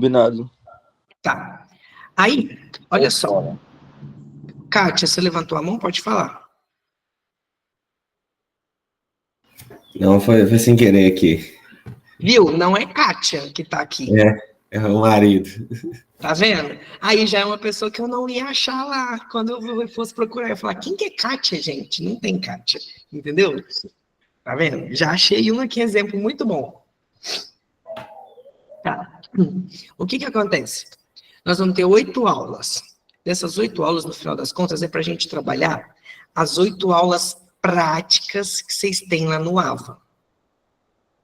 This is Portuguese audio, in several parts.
Combinado. Tá. Aí, olha só. Kátia, você levantou a mão? Pode falar. Não, foi sem querer aqui. Viu? Não é Kátia que tá aqui. É o marido. Tá vendo? Aí já é uma pessoa que eu não ia achar lá. Quando eu fosse procurar, eu ia falar, quem que é Kátia, gente? Não tem Kátia. Entendeu? Tá vendo? Já achei um aqui, exemplo muito bom. Tá. O que acontece? Nós vamos ter 8 aulas. Dessas 8 aulas, no final das contas, é para a gente trabalhar as 8 aulas práticas que vocês têm lá no AVA.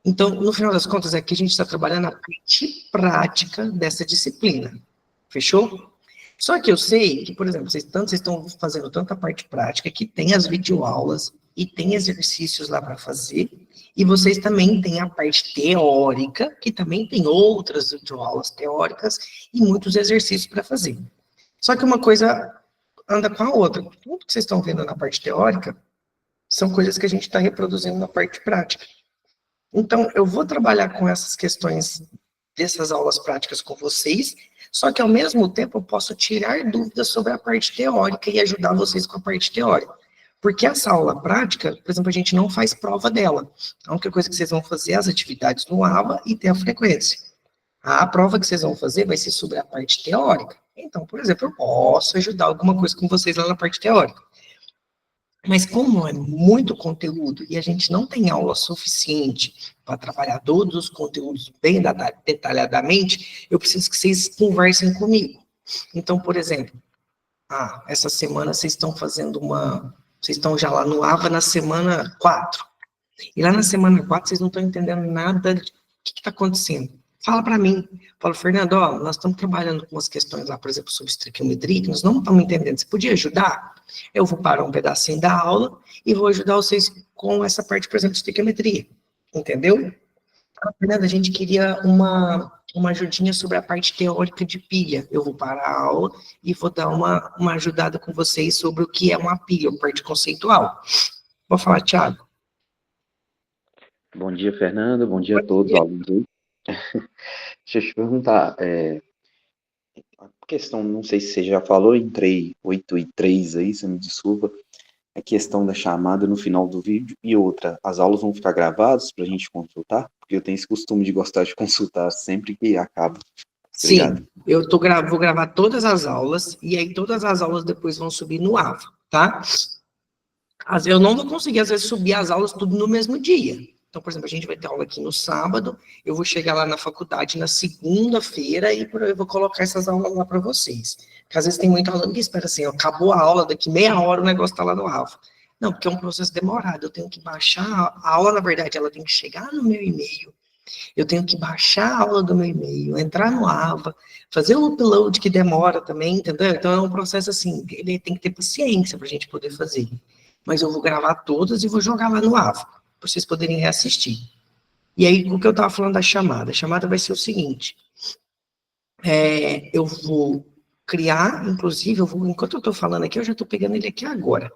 Então, no final das contas, é que a gente está trabalhando a parte prática dessa disciplina. Fechou? Só que eu sei que, por exemplo, vocês estão fazendo tanta parte prática que tem as videoaulas e tem exercícios lá para fazer, e vocês também têm a parte teórica, que também tem outras videoaulas teóricas e muitos exercícios para fazer. Só que uma coisa anda com a outra. Tudo que vocês estão vendo na parte teórica são coisas que a gente está reproduzindo na parte prática. Então, eu vou trabalhar com essas questões dessas aulas práticas com vocês, só que ao mesmo tempo eu posso tirar dúvidas sobre a parte teórica e ajudar vocês com a parte teórica. Porque essa aula prática, por exemplo, a gente não faz prova dela. A única coisa que vocês vão fazer é as atividades no AVA e ter a frequência. A prova que vocês vão fazer vai ser sobre a parte teórica. Então, por exemplo, eu posso ajudar alguma coisa com vocês lá na parte teórica. Mas como é muito conteúdo e a gente não tem aula suficiente para trabalhar todos os conteúdos bem detalhadamente, eu preciso que vocês conversem comigo. Então, por exemplo, essa semana vocês estão fazendo vocês estão já lá no AVA na semana 4. E lá na semana 4 vocês não estão entendendo nada do que está acontecendo. Fala para mim. Fala, Fernando, nós estamos trabalhando com umas questões lá, por exemplo, sobre estequiometria, que nós não estamos entendendo. Você podia ajudar? Eu vou parar um pedacinho da aula e vou ajudar vocês com essa parte, por exemplo, de estequiometria. Entendeu? Fernando, a gente queria uma ajudinha sobre a parte teórica de pilha. Eu vou parar a aula e vou dar uma ajudada com vocês sobre o que é uma pilha, a parte conceitual. Vou falar, Thiago. Bom dia, Fernando. Bom dia a todos os alunos. Deixa eu te perguntar, a questão, não sei se você já falou, entrei 8 e 3 aí, você me desculpa, a questão da chamada no final do vídeo, e outra, as aulas vão ficar gravadas para a gente consultar? Porque eu tenho esse costume de gostar de consultar sempre que acaba. Obrigado. Sim, vou gravar todas as aulas, e aí todas as aulas depois vão subir no AVA, tá? Eu não vou conseguir, às vezes, subir as aulas tudo no mesmo dia. Então, por exemplo, a gente vai ter aula aqui no sábado, eu vou chegar lá na faculdade na segunda-feira e eu vou colocar essas aulas lá para vocês. Porque às vezes tem muito aluno que espera assim, acabou a aula, daqui meia hora o negócio está lá no AVA. Não, porque é um processo demorado, eu tenho que baixar, a aula, na verdade, ela tem que chegar no meu e-mail, eu tenho que baixar a aula do meu e-mail, entrar no AVA, fazer o upload que demora também, entendeu? Então é um processo assim, ele tem que ter paciência para a gente poder fazer. Mas eu vou gravar todas e vou jogar lá no AVA, para vocês poderem reassistir. E aí, o que eu estava falando da chamada? A chamada vai ser o seguinte, eu vou criar, inclusive, enquanto eu estou falando aqui, eu já estou pegando ele aqui agora.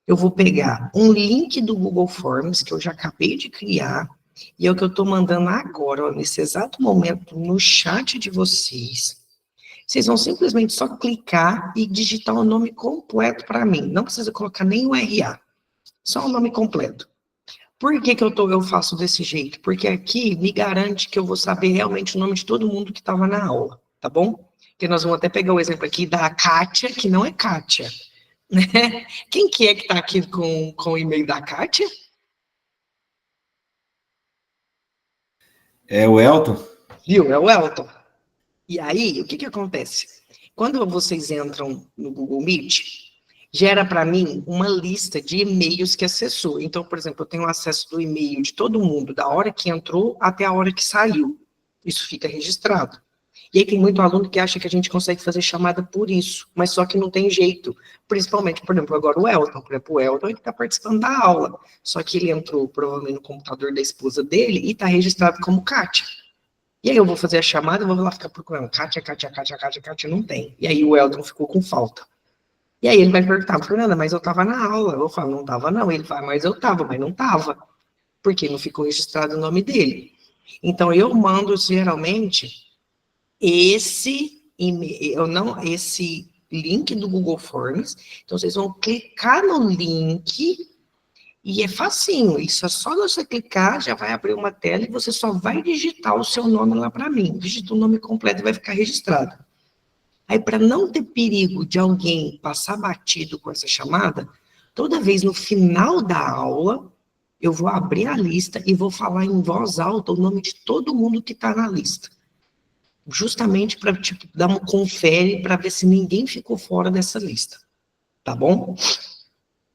Eu vou pegar um link do Google Forms, que eu já acabei de criar, e é o que eu estou mandando agora, nesse exato momento, no chat de vocês. Vocês vão simplesmente só clicar e digitar o nome completo para mim. Não precisa colocar nem o RA, só o nome completo. Por que eu faço desse jeito? Porque aqui me garante que eu vou saber realmente o nome de todo mundo que estava na aula, tá bom? Porque nós vamos até pegar o exemplo aqui da Kátia, que não é Kátia, né? Quem que é que está aqui com o e-mail da Kátia? É o Elton? Viu? É o Elton. E aí, o que acontece? Quando vocês entram no Google Meet, gera para mim uma lista de e-mails que acessou. Então, por exemplo, eu tenho acesso do e-mail de todo mundo, da hora que entrou até a hora que saiu. Isso fica registrado. E aí tem muito aluno que acha que a gente consegue fazer chamada por isso, mas só que não tem jeito. Principalmente, por exemplo, agora o Elton. Por exemplo, o Elton está participando da aula, só que ele entrou provavelmente no computador da esposa dele e está registrado como Kátia. E aí eu vou fazer a chamada, eu vou lá ficar procurando Kátia, não tem. E aí o Elton ficou com falta. E aí ele vai perguntar, Fernanda, mas eu estava na aula. Eu falo, não estava não. Ele fala, mas eu estava, mas não estava. Porque não ficou registrado o nome dele. Então eu mando, geralmente, esse link do Google Forms. Então, vocês vão clicar no link e é facinho. Isso é só você clicar, já vai abrir uma tela e você só vai digitar o seu nome lá para mim. Digita o nome completo e vai ficar registrado. Aí, para não ter perigo de alguém passar batido com essa chamada, toda vez no final da aula, eu vou abrir a lista e vou falar em voz alta o nome de todo mundo que está na lista. Justamente para tipo, dar um confere para ver se ninguém ficou fora dessa lista. Tá bom?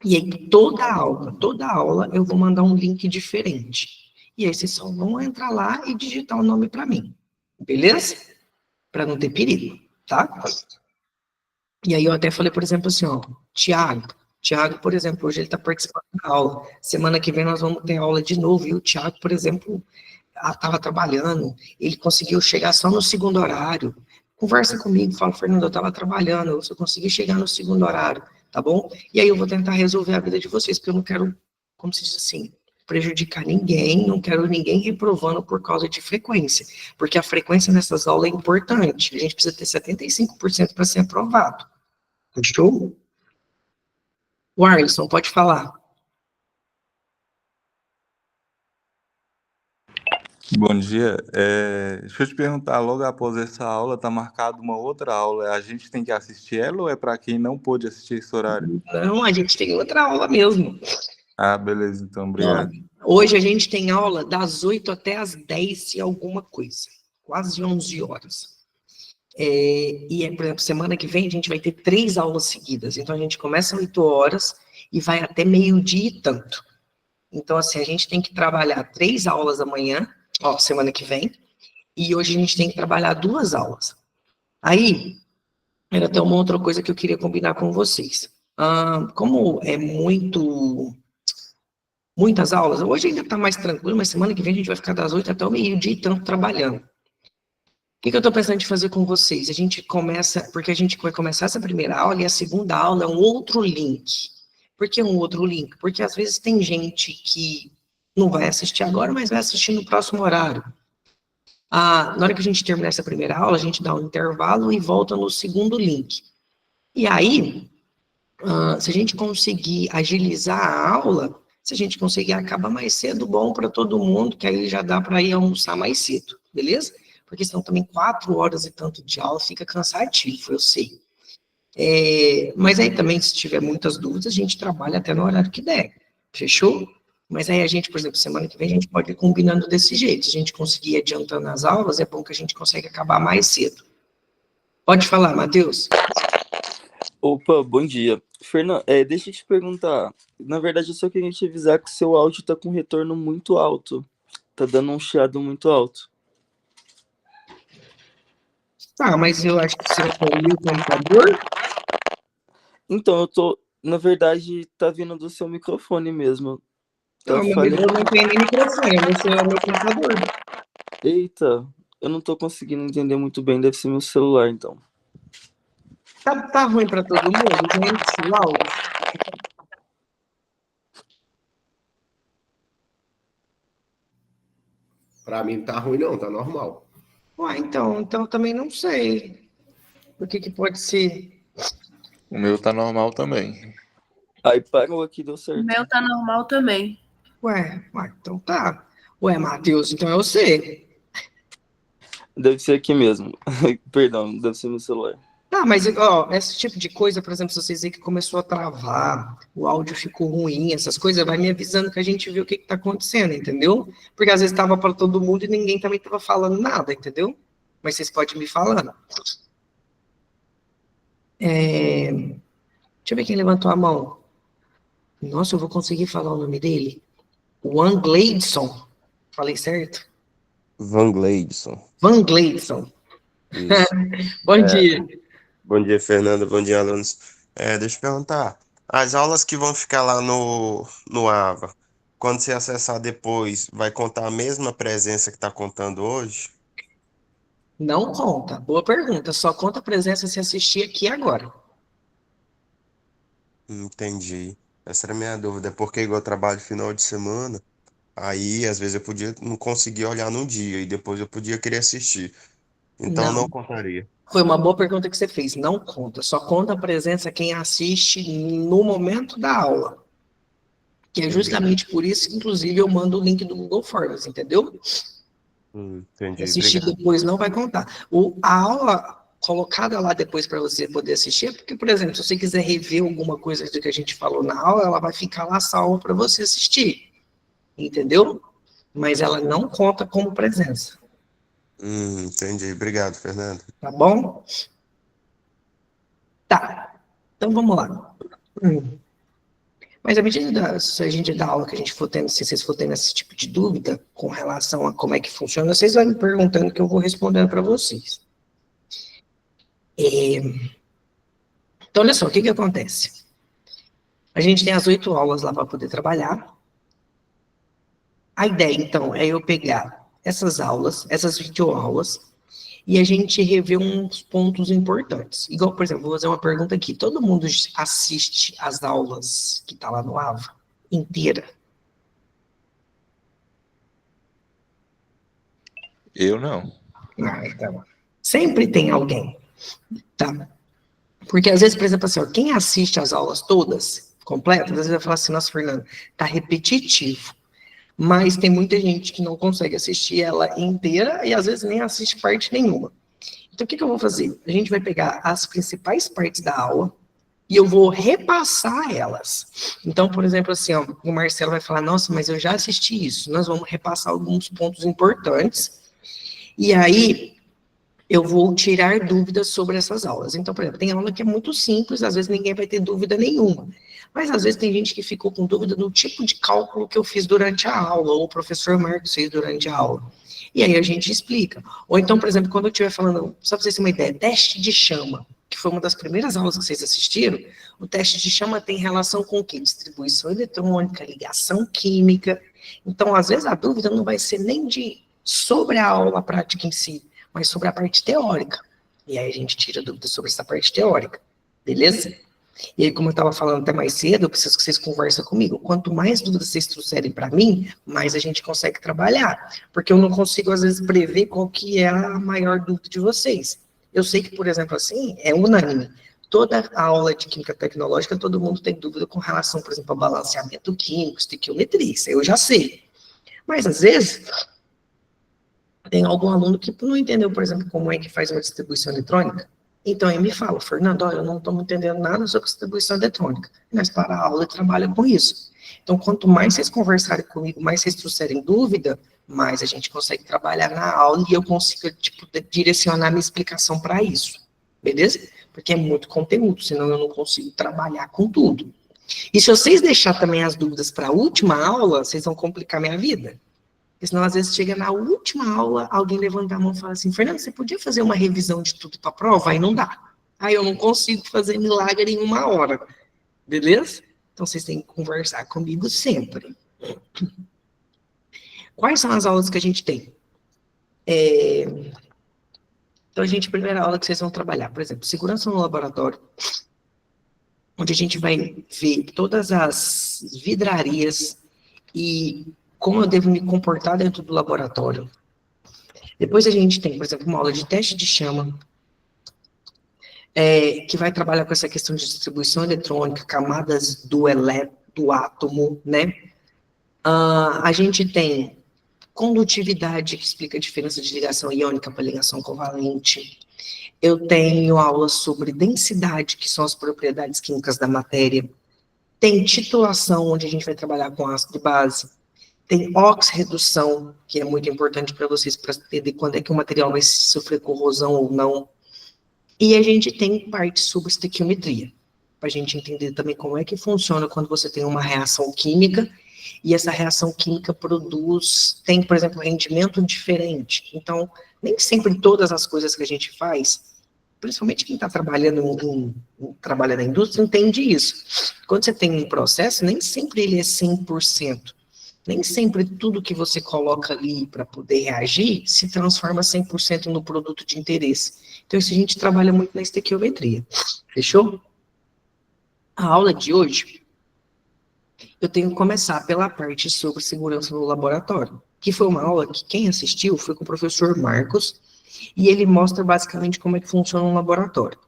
E aí, toda aula, eu vou mandar um link diferente. E aí, vocês só vão entrar lá e digitar o nome para mim. Beleza? Para não ter perigo, tá? E aí, eu até falei, por exemplo, assim, ó, Tiago, por exemplo, hoje ele está participando da aula. Semana que vem nós vamos ter aula de novo. E o Tiago, por exemplo, estava trabalhando, ele conseguiu chegar só no segundo horário. Conversa comigo, fala, Fernando, eu estava trabalhando, eu só consegui chegar no segundo horário, tá bom? E aí eu vou tentar resolver a vida de vocês, porque eu não quero, como se diz assim, prejudicar ninguém, não quero ninguém reprovando por causa de frequência, porque a frequência nessas aulas é importante, a gente precisa ter 75% para ser aprovado. Fechou? O Arlisson, pode falar. Bom dia. Deixa eu te perguntar, logo após essa aula, está marcada uma outra aula. A gente tem que assistir ela ou é para quem não pôde assistir esse horário? Não, a gente tem outra aula mesmo. Ah, beleza, então, Ó, obrigado. hoje a gente tem aula das 8 até as 10 e alguma coisa. Quase 11 horas. Por exemplo, semana que vem a gente vai ter 3 aulas seguidas. Então, a gente começa às 8 horas e vai até meio-dia e tanto. Então, assim, a gente tem que trabalhar 3 aulas amanhã, ó, semana que vem, e hoje a gente tem que trabalhar 2 aulas. Aí, era até uma outra coisa que eu queria combinar com vocês. Como é muitas aulas, hoje ainda está mais tranquilo, mas semana que vem a gente vai ficar das 8 até o meio-dia e tanto trabalhando. O que eu estou pensando em fazer com vocês? A gente começa, porque a gente vai começar essa primeira aula e a segunda aula é um outro link. Por que um outro link? Porque às vezes tem gente que não vai assistir agora, mas vai assistir no próximo horário. Na hora que a gente terminar essa primeira aula, a gente dá um intervalo e volta no segundo link. E aí, se a gente conseguir agilizar a aula, se a gente conseguir acabar mais cedo, bom para todo mundo, que aí já dá para ir almoçar mais cedo, beleza? Porque senão também 4 horas e tanto de aula fica cansativo, eu sei. Mas aí também, se tiver muitas dúvidas, a gente trabalha até no horário que der, fechou? Mas aí a gente, por exemplo, semana que vem, a gente pode ir combinando desse jeito. Se a gente conseguir ir adiantando as aulas, é bom que a gente consegue acabar mais cedo. Pode falar, Matheus. Opa, bom dia. Fernando, deixa eu te perguntar. Na verdade, eu só queria te avisar que o seu áudio tá com retorno muito alto. Tá dando um chiado muito alto. Tá, mas eu acho que você foi o computador. Então, na verdade, tá vindo do seu microfone mesmo. Tá Não, eu falhando. não tenho nem microfone, você é o meu computador. Eita, eu não tô conseguindo entender muito bem, deve ser meu celular, então. Tá ruim para todo mundo, gente, o áudio. Pra mim não tá ruim não, tá normal. Ué, então eu também não sei. O que pode ser? O meu tá normal também. Aí parou aqui, deu O certo. meu tá normal também. Ué, então tá. Ué, Matheus, então é você. Deve ser aqui mesmo. Perdão, deve ser meu celular. Tá, mas ó, esse tipo de coisa, por exemplo, se vocês verem que começou a travar, o áudio ficou ruim, essas coisas, vai me avisando que a gente viu o que tá acontecendo, entendeu? Porque às vezes tava para todo mundo e ninguém também tava falando nada, entendeu? Mas vocês podem me falando. Deixa eu ver quem levantou a mão. Nossa, eu vou conseguir falar o nome dele? Van Gleidson. Falei certo? Van Gleidson. Van Gleidson. Isso. Bom dia. Bom dia, Fernando. Bom dia, alunos. Deixa eu perguntar. As aulas que vão ficar lá no AVA, quando você acessar depois, vai contar a mesma presença que está contando hoje? Não conta. Boa pergunta. Só conta a presença se assistir aqui agora. Entendi. Essa era a minha dúvida, porque igual eu trabalho final de semana, aí às vezes eu podia não conseguir olhar num dia e depois eu podia querer assistir. Então não Não. contaria. Foi uma boa pergunta que você fez. Não conta. Só conta a presença quem assiste no momento da aula. Que é Entendi. justamente por isso que, inclusive, eu mando o link do Google Forms, entendeu? Entendi. Assistir Obrigado. depois não vai contar. A aula colocada lá depois para você poder assistir, é porque, por exemplo, se você quiser rever alguma coisa do que a gente falou na aula, ela vai ficar lá salva para você assistir, entendeu? Mas ela não conta como presença, Entendi. Obrigado, Fernando. tá bom? Tá, então vamos lá. Mas à medida se a gente dá aula que a gente for tendo, se vocês for tendo esse tipo de dúvida com relação a como é que funciona, vocês vão me perguntando que eu vou respondendo para vocês. Então, olha só, o que que acontece? A gente tem as 8 aulas lá para poder trabalhar. A ideia, então, é eu pegar essas aulas, essas videoaulas, e a gente rever uns pontos importantes. Igual, por exemplo, vou fazer uma pergunta aqui. Todo mundo assiste as aulas que tá lá no AVA inteira? Eu não. Ah, então. Sempre tem alguém, tá? Porque às vezes, por exemplo, assim, ó, quem assiste as aulas todas, completas, às vezes vai falar assim, nossa, Fernando, tá repetitivo. Mas tem muita gente que não consegue assistir ela inteira e às vezes nem assiste parte nenhuma. Então, o que que eu vou fazer? A gente vai pegar as principais partes da aula e eu vou repassar elas. Então, por exemplo, assim, ó, o Marcelo vai falar, nossa, mas eu já assisti isso. Nós vamos repassar alguns pontos importantes. E aí, eu vou tirar dúvidas sobre essas aulas. Então, por exemplo, tem aula que é muito simples, às vezes ninguém vai ter dúvida nenhuma. Mas às vezes tem gente que ficou com dúvida do tipo de cálculo que eu fiz durante a aula, ou o professor Marcos fez durante a aula. E aí a gente explica. Ou então, por exemplo, quando eu estiver falando, só para vocês terem uma ideia, teste de chama, que foi uma das primeiras aulas que vocês assistiram, o teste de chama tem relação com o quê? Distribuição eletrônica, ligação química. Então, às vezes, a dúvida não vai ser nem sobre a aula prática em si, mas sobre a parte teórica. E aí a gente tira dúvidas sobre essa parte teórica, beleza? E aí, como eu estava falando até mais cedo, eu preciso que vocês conversem comigo. Quanto mais dúvidas vocês trouxerem para mim, mais a gente consegue trabalhar. Porque eu não consigo, às vezes, prever qual que é a maior dúvida de vocês. Eu sei que, por exemplo, assim, é unânime. Toda a aula de química tecnológica, todo mundo tem dúvida com relação, por exemplo, a balanceamento químico, estequiometria, isso eu já sei. Mas, às vezes, tem algum aluno que não entendeu, por exemplo, como é que faz uma distribuição eletrônica. Então, ele me fala, Fernando, olha, eu não estou entendendo nada sobre distribuição eletrônica. Mas para a aula eu trabalho com isso. Então, quanto mais vocês conversarem comigo, mais vocês trouxerem dúvida, mais a gente consegue trabalhar na aula e eu consigo, tipo, direcionar minha explicação para isso. Beleza? Porque é muito conteúdo, senão eu não consigo trabalhar com tudo. E se vocês deixar também as dúvidas para a última aula, vocês vão complicar minha vida. Porque senão, às vezes, chega na última aula, alguém levanta a mão e fala assim, Fernando, você podia fazer uma revisão de tudo para a prova? Aí não dá. Aí eu não consigo fazer milagre em 1 hora. Beleza? Então, vocês têm que conversar comigo sempre. Quais são as aulas que a gente tem? Então, a primeira aula que vocês vão trabalhar, por exemplo, segurança no laboratório, onde a gente vai ver todas as vidrarias e como eu devo me comportar dentro do laboratório. Depois a gente tem, por exemplo, uma aula de teste de chama, que vai trabalhar com essa questão de distribuição eletrônica, camadas do átomo, né? A gente tem condutividade, que explica a diferença de ligação iônica para ligação covalente. Eu tenho aula sobre densidade, que são as propriedades químicas da matéria. Tem titulação, onde a gente vai trabalhar com ácido de base. Tem oxirredução, que é muito importante para vocês, para entender quando é que o material vai sofrer corrosão ou não. E a gente tem parte sobre estequiometria, para a gente entender também como é que funciona quando você tem uma reação química, e essa reação química tem, por exemplo, rendimento diferente. Então, nem sempre todas as coisas que a gente faz, principalmente quem está trabalhando trabalha na indústria, entende isso. Quando você tem um processo, nem sempre ele é 100%. Nem sempre tudo que você coloca ali para poder reagir se transforma 100% no produto de interesse. Então, isso a gente trabalha muito na estequiometria. Fechou? A aula de hoje, eu tenho que começar pela parte sobre segurança no laboratório, que foi uma aula que quem assistiu foi com o professor Marcos, E ele mostra basicamente como é que funciona um laboratório.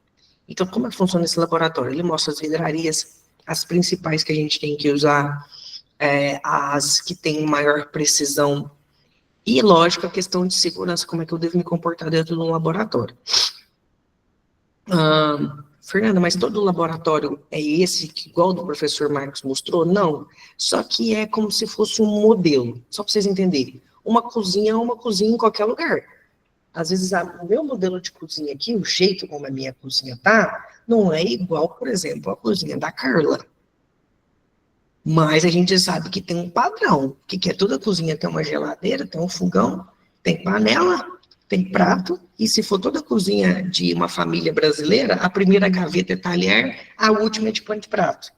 Então, como é que funciona esse laboratório? Ele mostra as vidrarias, as principais que a gente tem que usar, as que têm maior precisão, e, lógico, a questão de segurança, como é que eu devo me comportar dentro de um laboratório. Fernanda, mas todo laboratório é esse, que, igual do professor Marcos mostrou? Não, só que é como se fosse um modelo, só para vocês entenderem. Uma cozinha é uma cozinha em qualquer lugar. Às vezes, o meu modelo de cozinha aqui, o jeito como a minha cozinha tá, não é igual, por exemplo, a cozinha da Carla. Mas a gente sabe que tem um padrão, que é toda cozinha tem uma geladeira, tem um fogão, tem panela, tem prato, e se for toda cozinha de uma família brasileira, a primeira gaveta é talher, a última é de pano de prato.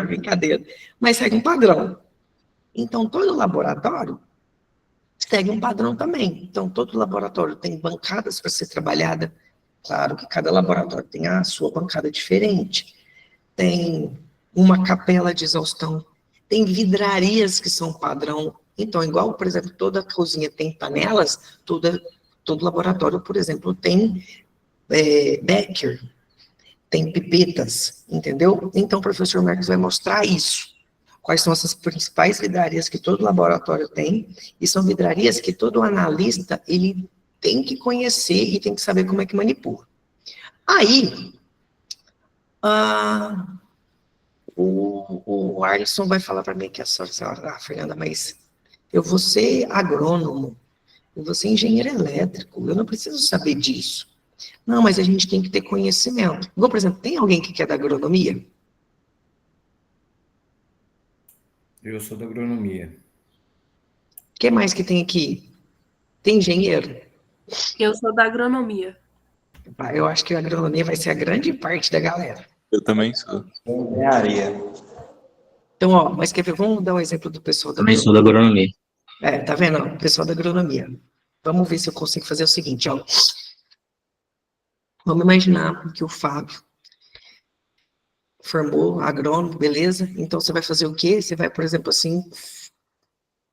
Brincadeira. Mas segue um padrão. Então, todo laboratório segue um padrão também. Então, todo laboratório tem bancadas para ser trabalhada. Claro que cada laboratório tem a sua bancada diferente. Tem uma capela de exaustão. Tem vidrarias que são padrão. Então, igual, por exemplo, toda cozinha tem panelas, todo laboratório, por exemplo, tem Becker, tem pipetas, entendeu? Então, o professor Marcos vai mostrar isso. Quais são essas principais vidrarias que todo laboratório tem, e são vidrarias que todo analista, ele tem que conhecer e tem que saber como é que manipula. Aí, o Alisson vai falar para mim que Fernanda, mas eu vou ser agrônomo, eu vou ser engenheiro elétrico, eu não preciso saber disso. Não, mas a gente tem que ter conhecimento. Igual, por exemplo, tem alguém que quer da agronomia? Eu sou da agronomia. O que mais que tem aqui? Tem engenheiro? Eu sou da agronomia. Eu acho que a agronomia vai ser a grande parte da galera. Eu também sou. Engenharia. Então, ó, mas quer ver? Vamos dar um exemplo do pessoal da Também sou da agronomia. tá vendo? O pessoal da agronomia. Vamos ver se eu consigo fazer o seguinte, ó. Vamos imaginar que o Fábio formou agrônomo, beleza? Então, você vai fazer o quê? Você vai, por exemplo, assim,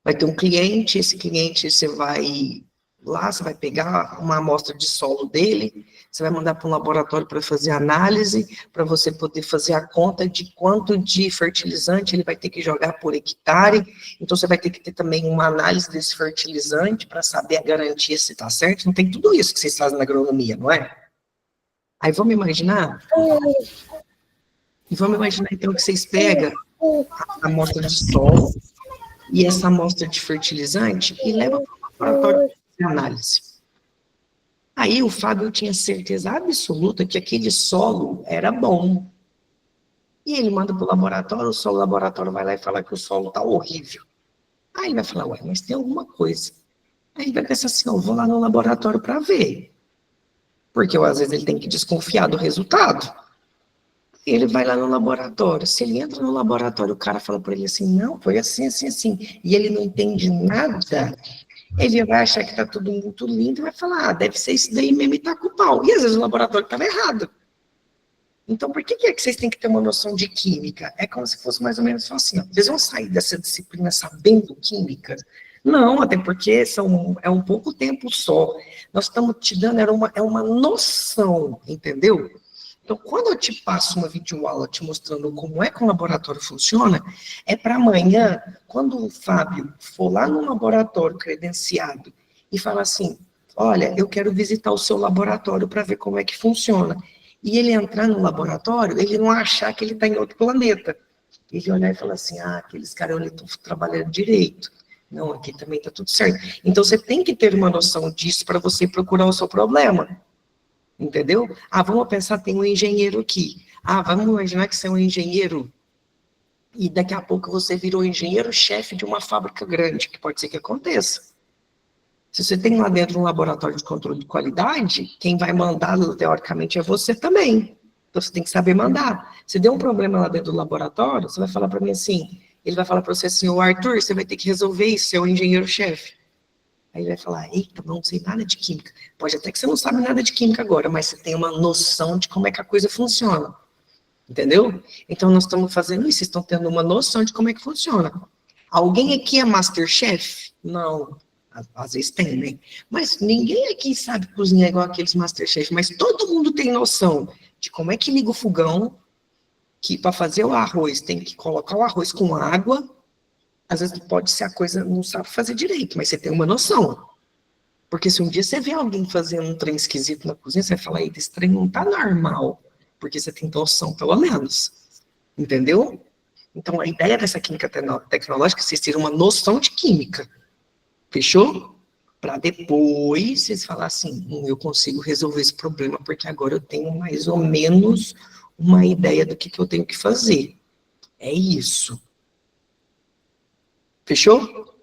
vai ter um cliente, esse cliente você vai lá, você vai pegar uma amostra de solo dele, você vai mandar para um laboratório para fazer análise, para você poder fazer a conta de quanto de fertilizante ele vai ter que jogar por hectare, então você vai ter que ter também uma análise desse fertilizante para saber a garantia se está certo, não tem tudo isso que vocês fazem na agronomia, não é? Aí vamos imaginar, então que vocês pegam a amostra de solo e essa amostra de fertilizante e levam para o laboratório de análise. Aí o Fábio tinha certeza absoluta que aquele solo era bom. E ele manda para o laboratório vai lá e fala que o solo está horrível. Aí ele vai falar, ué, mas tem alguma coisa. Aí ele vai pensar assim, eu vou lá no laboratório para ver. Porque às vezes ele tem que desconfiar do resultado. Ele vai lá no laboratório. Se ele entra no laboratório, o cara fala para ele assim, não, foi assim, assim, assim. E ele não entende nada. Ele vai achar que está tudo muito lindo e vai falar, deve ser isso daí mesmo e tá com o pau. E às vezes o laboratório estava errado. Então, por que é que vocês têm que ter uma noção de química? É como se fosse mais ou menos assim, ó, vocês vão sair dessa disciplina sabendo química? Não, até porque é um pouco tempo só. Nós estamos te dando, é uma noção, entendeu? Então, quando eu te passo uma videoaula te mostrando como é que um laboratório funciona, é para amanhã, quando o Fábio for lá no laboratório credenciado e falar assim, olha, eu quero visitar o seu laboratório para ver como é que funciona. E ele entrar no laboratório, ele não achar que ele está em outro planeta. Ele olhar e falar assim, aqueles caras ali estão trabalhando direito. Não, aqui também está tudo certo. Então, você tem que ter uma noção disso para você procurar o seu problema. Entendeu? Vamos pensar, tem um engenheiro aqui. Vamos imaginar que você é um engenheiro e daqui a pouco você virou engenheiro-chefe de uma fábrica grande, que pode ser que aconteça. Se você tem lá dentro um laboratório de controle de qualidade, quem vai mandar, teoricamente, é você também. Então, você tem que saber mandar. Se der um problema lá dentro do laboratório, você vai falar para mim assim, ele vai falar para você assim, Arthur, você vai ter que resolver isso, você é o engenheiro-chefe. Aí ele vai falar, eita, não sei nada de química. Pode até que você não sabe nada de química agora, mas você tem uma noção de como é que a coisa funciona. Entendeu? Então, nós estamos fazendo isso, vocês estão tendo uma noção de como é que funciona. Alguém aqui é Masterchef? Não. Às vezes tem, né? Mas ninguém aqui sabe cozinhar igual aqueles Masterchef, mas todo mundo tem noção de como é que liga o fogão, que para fazer o arroz tem que colocar o arroz com água. Às vezes pode ser a coisa, não sabe fazer direito, mas você tem uma noção. Porque se um dia você vê alguém fazendo um trem esquisito na cozinha, você vai falar, esse trem não tá normal. Porque você tem noção, pelo menos. Entendeu? Então, a ideia dessa química tecnológica é vocês terem uma noção de química. Fechou? Para depois vocês falar assim, eu consigo resolver esse problema, porque agora eu tenho mais ou menos uma ideia do que eu tenho que fazer. É isso. Fechou?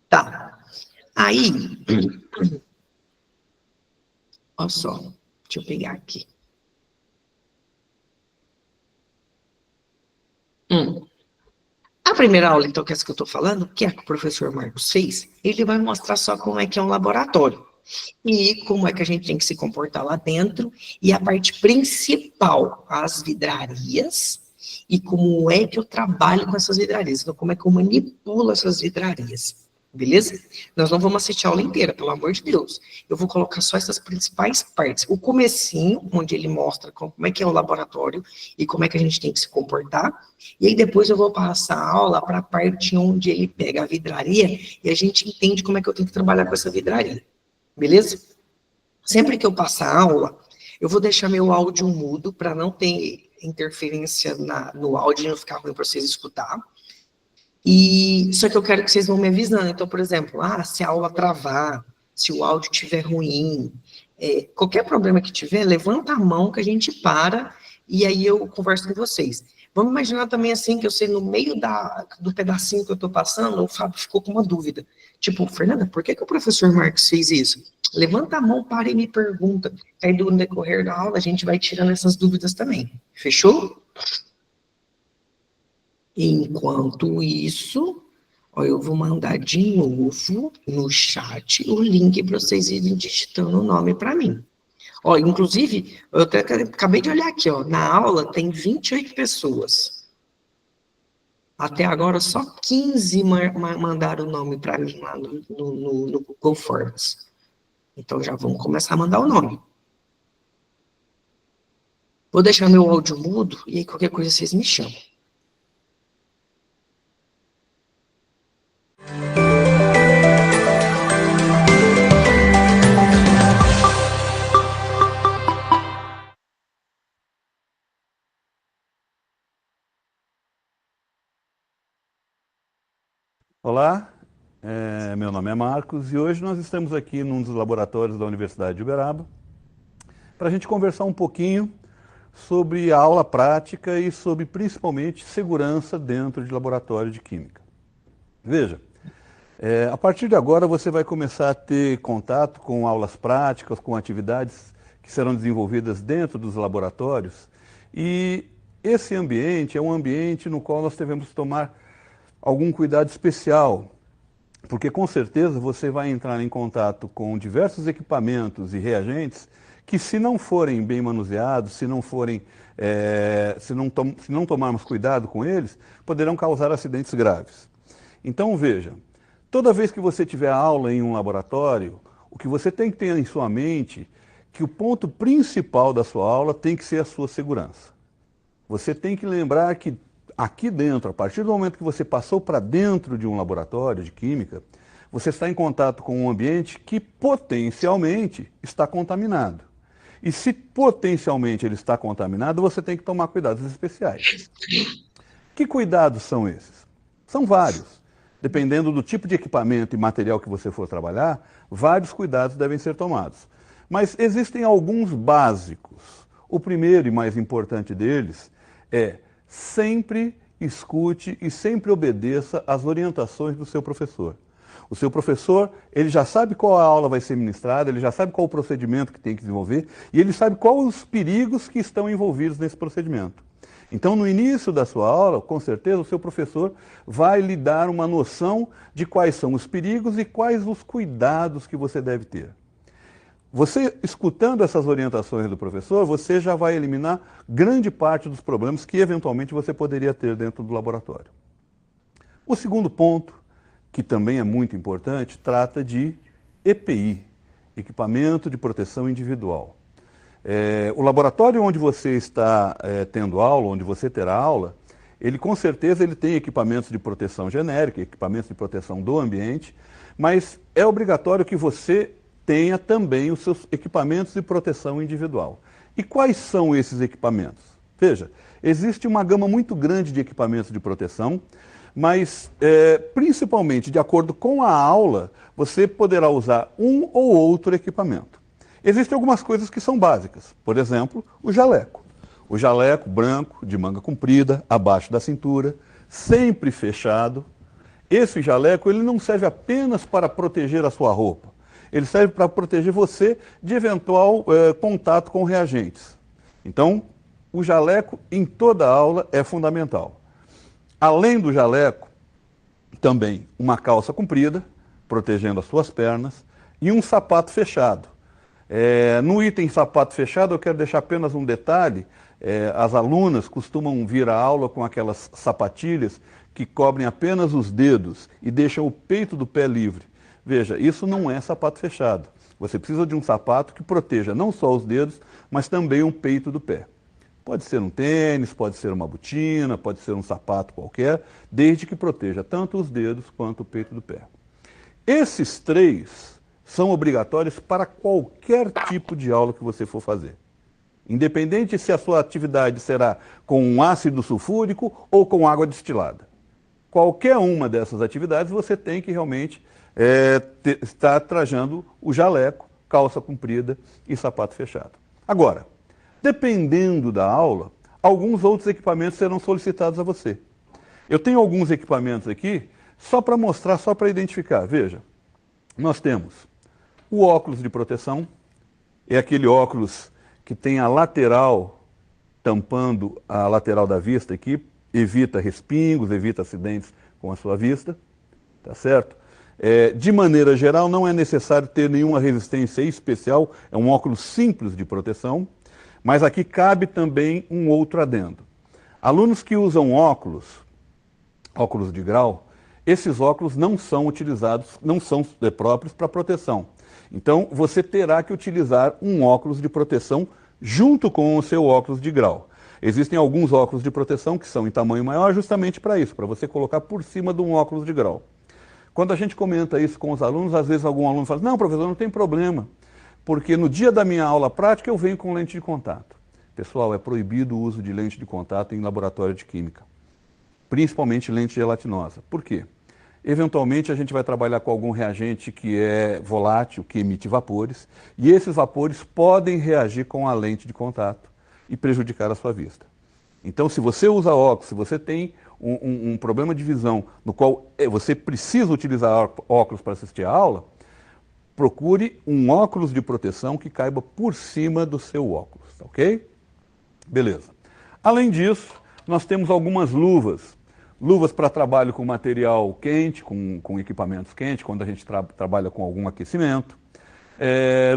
Tá. Aí, olha só, deixa eu pegar aqui. A primeira aula, então, que é essa que eu estou falando, que é a que o professor Marcos fez, ele vai mostrar só como é que é um laboratório. E como é que a gente tem que se comportar lá dentro. E a parte principal, as vidrarias, e como é que eu trabalho com essas vidrarias. Então, como é que eu manipulo essas vidrarias. Beleza? Nós não vamos assistir a aula inteira, pelo amor de Deus. Eu vou colocar só essas principais partes. O comecinho, onde ele mostra como é que é o laboratório e como é que a gente tem que se comportar. E aí depois eu vou passar a aula para a parte onde ele pega a vidraria e a gente entende como é que eu tenho que trabalhar com essa vidraria. Beleza? Sempre que eu passar a aula, eu vou deixar meu áudio mudo para não ter interferência no áudio e não ficar ruim para vocês escutar. E só que eu quero que vocês vão me avisando. Então, por exemplo, se a aula travar, se o áudio estiver ruim, qualquer problema que tiver, levanta a mão que a gente para e aí eu converso com vocês. Vamos imaginar também assim, que eu sei, no meio do pedacinho que eu estou passando, o Fábio ficou com uma dúvida. Tipo, Fernanda, por que o professor Marcos fez isso? Levanta a mão, para e me pergunta. Aí, no decorrer da aula, a gente vai tirando essas dúvidas também. Fechou? Enquanto isso, eu vou mandar de novo no chat o link para vocês irem digitando o nome para mim. Inclusive, eu até acabei de olhar aqui, na aula tem 28 pessoas. Até agora, só 15 mandaram o nome para mim lá no Google Forms. Então, já vamos começar a mandar o nome. Vou deixar meu áudio mudo e aí qualquer coisa vocês me chamam. Olá, meu nome é Marcos e hoje nós estamos aqui num dos laboratórios da Universidade de Uberaba para a gente conversar um pouquinho sobre a aula prática e sobre principalmente segurança dentro de laboratório de química. Veja, a partir de agora você vai começar a ter contato com aulas práticas, com atividades que serão desenvolvidas dentro dos laboratórios e esse ambiente é um ambiente no qual nós devemos tomar algum cuidado especial, porque com certeza você vai entrar em contato com diversos equipamentos e reagentes que, se não forem bem manuseados, se não tomarmos cuidado com eles, poderão causar acidentes graves. Então veja, toda vez que você tiver aula em um laboratório, o que você tem que ter em sua mente que o ponto principal da sua aula tem que ser a sua segurança. Você tem que lembrar que aqui dentro, a partir do momento que você passou para dentro de um laboratório de química, você está em contato com um ambiente que potencialmente está contaminado. E se potencialmente ele está contaminado, você tem que tomar cuidados especiais. Que cuidados são esses? São vários. Dependendo do tipo de equipamento e material que você for trabalhar, vários cuidados devem ser tomados. Mas existem alguns básicos. O primeiro e mais importante deles é: sempre escute e sempre obedeça às orientações do seu professor. O seu professor, ele já sabe qual a aula vai ser ministrada, ele já sabe qual o procedimento que tem que desenvolver e ele sabe quais os perigos que estão envolvidos nesse procedimento. Então, no início da sua aula, com certeza, o seu professor vai lhe dar uma noção de quais são os perigos e quais os cuidados que você deve ter. Você, escutando essas orientações do professor, você já vai eliminar grande parte dos problemas que, eventualmente, você poderia ter dentro do laboratório. O segundo ponto, que também é muito importante, trata de EPI, Equipamento de Proteção Individual. O laboratório onde você está tendo aula, onde você terá aula, ele com certeza ele tem equipamentos de proteção genérica, equipamentos de proteção do ambiente, mas é obrigatório que você tenha também os seus equipamentos de proteção individual. E quais são esses equipamentos? Veja, existe uma gama muito grande de equipamentos de proteção, mas principalmente de acordo com a aula, você poderá usar um ou outro equipamento. Existem algumas coisas que são básicas, por exemplo, o jaleco. O jaleco branco, de manga comprida, abaixo da cintura, sempre fechado. Esse jaleco ele não serve apenas para proteger a sua roupa, ele serve para proteger você de eventual contato com reagentes. Então, o jaleco em toda aula é fundamental. Além do jaleco, também uma calça comprida, protegendo as suas pernas, e um sapato fechado. No item sapato fechado, eu quero deixar apenas um detalhe. As alunas costumam vir à aula com aquelas sapatilhas que cobrem apenas os dedos e deixam o peito do pé livre. Veja, isso não é sapato fechado. Você precisa de um sapato que proteja não só os dedos, mas também o peito do pé. Pode ser um tênis, pode ser uma botina, pode ser um sapato qualquer, desde que proteja tanto os dedos quanto o peito do pé. Esses três são obrigatórios para qualquer tipo de aula que você for fazer. Independente se a sua atividade será com um ácido sulfúrico ou com água destilada. Qualquer uma dessas atividades você tem que realmente estar trajando o jaleco, calça comprida e sapato fechado. Agora, dependendo da aula, alguns outros equipamentos serão solicitados a você. Eu tenho alguns equipamentos aqui só para mostrar, só para identificar. Veja, nós temos o óculos de proteção, é aquele óculos que tem a lateral tampando a lateral da vista aqui, evita respingos, evita acidentes com a sua vista, tá certo? De maneira geral, não é necessário ter nenhuma resistência especial, é um óculos simples de proteção, mas aqui cabe também um outro adendo. Alunos que usam óculos de grau, esses óculos não são utilizados, não são próprios para proteção. Então, você terá que utilizar um óculos de proteção junto com o seu óculos de grau. Existem alguns óculos de proteção que são em tamanho maior justamente para isso, para você colocar por cima de um óculos de grau. Quando a gente comenta isso com os alunos, às vezes algum aluno fala, não, professor, não tem problema, porque no dia da minha aula prática eu venho com lente de contato. Pessoal, é proibido o uso de lente de contato em laboratório de química, principalmente lente gelatinosa. Por quê? Eventualmente a gente vai trabalhar com algum reagente que é volátil, que emite vapores, e esses vapores podem reagir com a lente de contato e prejudicar a sua vista. Então, se você usa óculos, se você tem um problema de visão no qual você precisa utilizar óculos para assistir a aula, procure um óculos de proteção que caiba por cima do seu óculos, ok? Beleza. Além disso, nós temos algumas luvas. Luvas para trabalho com material quente, com equipamentos quentes, quando a gente trabalha com algum aquecimento.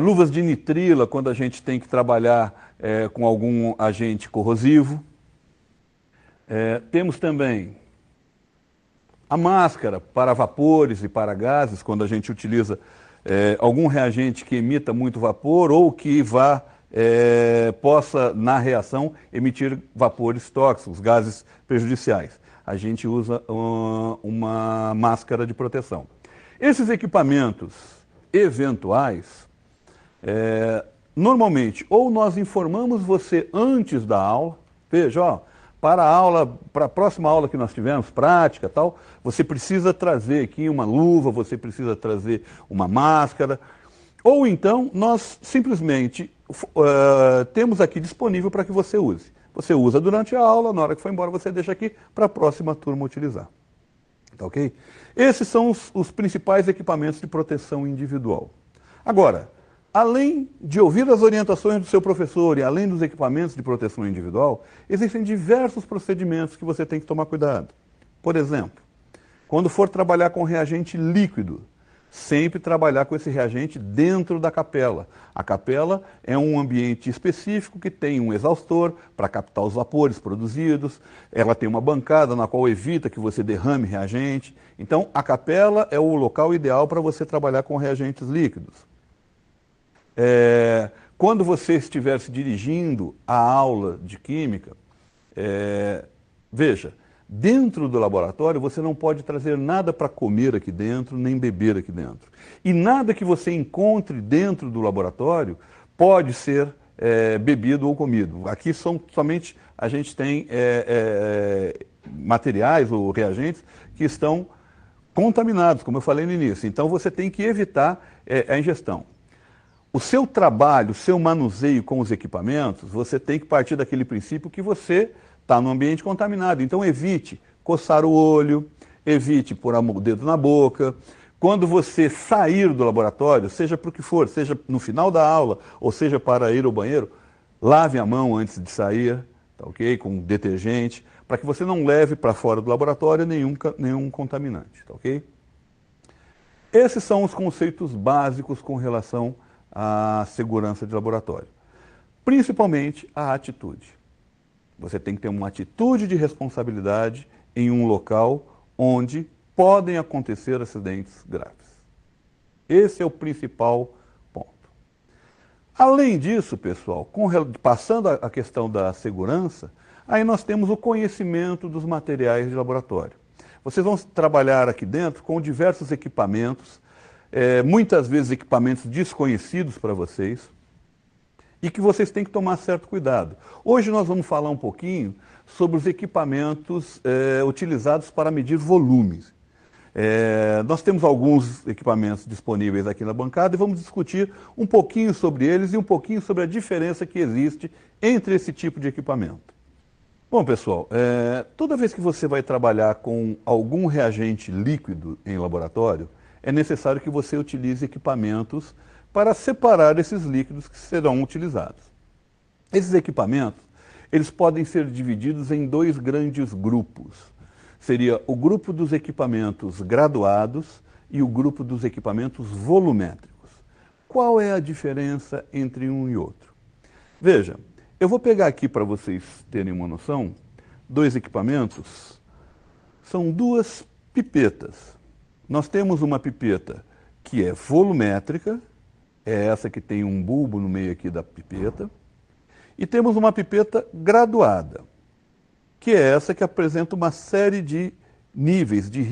Luvas de nitrila, quando a gente tem que trabalhar com algum agente corrosivo. Temos também a máscara para vapores e para gases, quando a gente utiliza algum reagente que emita muito vapor ou que possa, na reação, emitir vapores tóxicos, gases prejudiciais. A gente usa uma máscara de proteção. Esses equipamentos eventuais, normalmente, ou nós informamos você antes da aula, veja, ó, para a próxima aula que nós tivermos, prática tal, você precisa trazer aqui uma luva, você precisa trazer uma máscara, ou então nós simplesmente temos aqui disponível para que você use. Você usa durante a aula, na hora que for embora você deixa aqui para a próxima turma utilizar. Tá ok? Esses são os principais equipamentos de proteção individual. Agora, além de ouvir as orientações do seu professor e além dos equipamentos de proteção individual, existem diversos procedimentos que você tem que tomar cuidado. Por exemplo, quando for trabalhar com reagente líquido, sempre trabalhar com esse reagente dentro da capela. A capela é um ambiente específico que tem um exaustor para captar os vapores produzidos, ela tem uma bancada na qual evita que você derrame reagente. Então, a capela é o local ideal para você trabalhar com reagentes líquidos. Quando você estiver se dirigindo à aula de química, veja, dentro do laboratório você não pode trazer nada para comer aqui dentro, nem beber aqui dentro. E nada que você encontre dentro do laboratório pode ser bebido ou comido. Aqui somente a gente tem materiais ou reagentes que estão contaminados, como eu falei no início. Então você tem que evitar a ingestão. O seu trabalho, o seu manuseio com os equipamentos, você tem que partir daquele princípio que você está no ambiente contaminado. Então evite coçar o olho, evite pôr o dedo na boca. Quando você sair do laboratório, seja para o que for, seja no final da aula, ou seja para ir ao banheiro, lave a mão antes de sair, tá ok? Com detergente, para que você não leve para fora do laboratório nenhum contaminante, tá ok? Esses são os conceitos básicos com relação à segurança de laboratório. Principalmente a atitude. Você tem que ter uma atitude de responsabilidade em um local onde podem acontecer acidentes graves. Esse é o principal ponto. Além disso, pessoal, passando a questão da segurança, aí nós temos o conhecimento dos materiais de laboratório. Vocês vão trabalhar aqui dentro com diversos equipamentos, muitas vezes equipamentos desconhecidos para vocês, e que vocês têm que tomar certo cuidado. Hoje nós vamos falar um pouquinho sobre os equipamentos utilizados para medir volumes. Nós temos alguns equipamentos disponíveis aqui na bancada e vamos discutir um pouquinho sobre eles e um pouquinho sobre a diferença que existe entre esse tipo de equipamento. Bom, pessoal, toda vez que você vai trabalhar com algum reagente líquido em laboratório, é necessário que você utilize equipamentos para separar esses líquidos que serão utilizados. Esses equipamentos, eles podem ser divididos em dois grandes grupos. Seria o grupo dos equipamentos graduados e o grupo dos equipamentos volumétricos. Qual é a diferença entre um e outro? Veja, eu vou pegar aqui para vocês terem uma noção, dois equipamentos, são duas pipetas. Nós temos uma pipeta que é volumétrica, é essa que tem um bulbo no meio aqui da pipeta, e temos uma pipeta graduada, que é essa que apresenta uma série de níveis de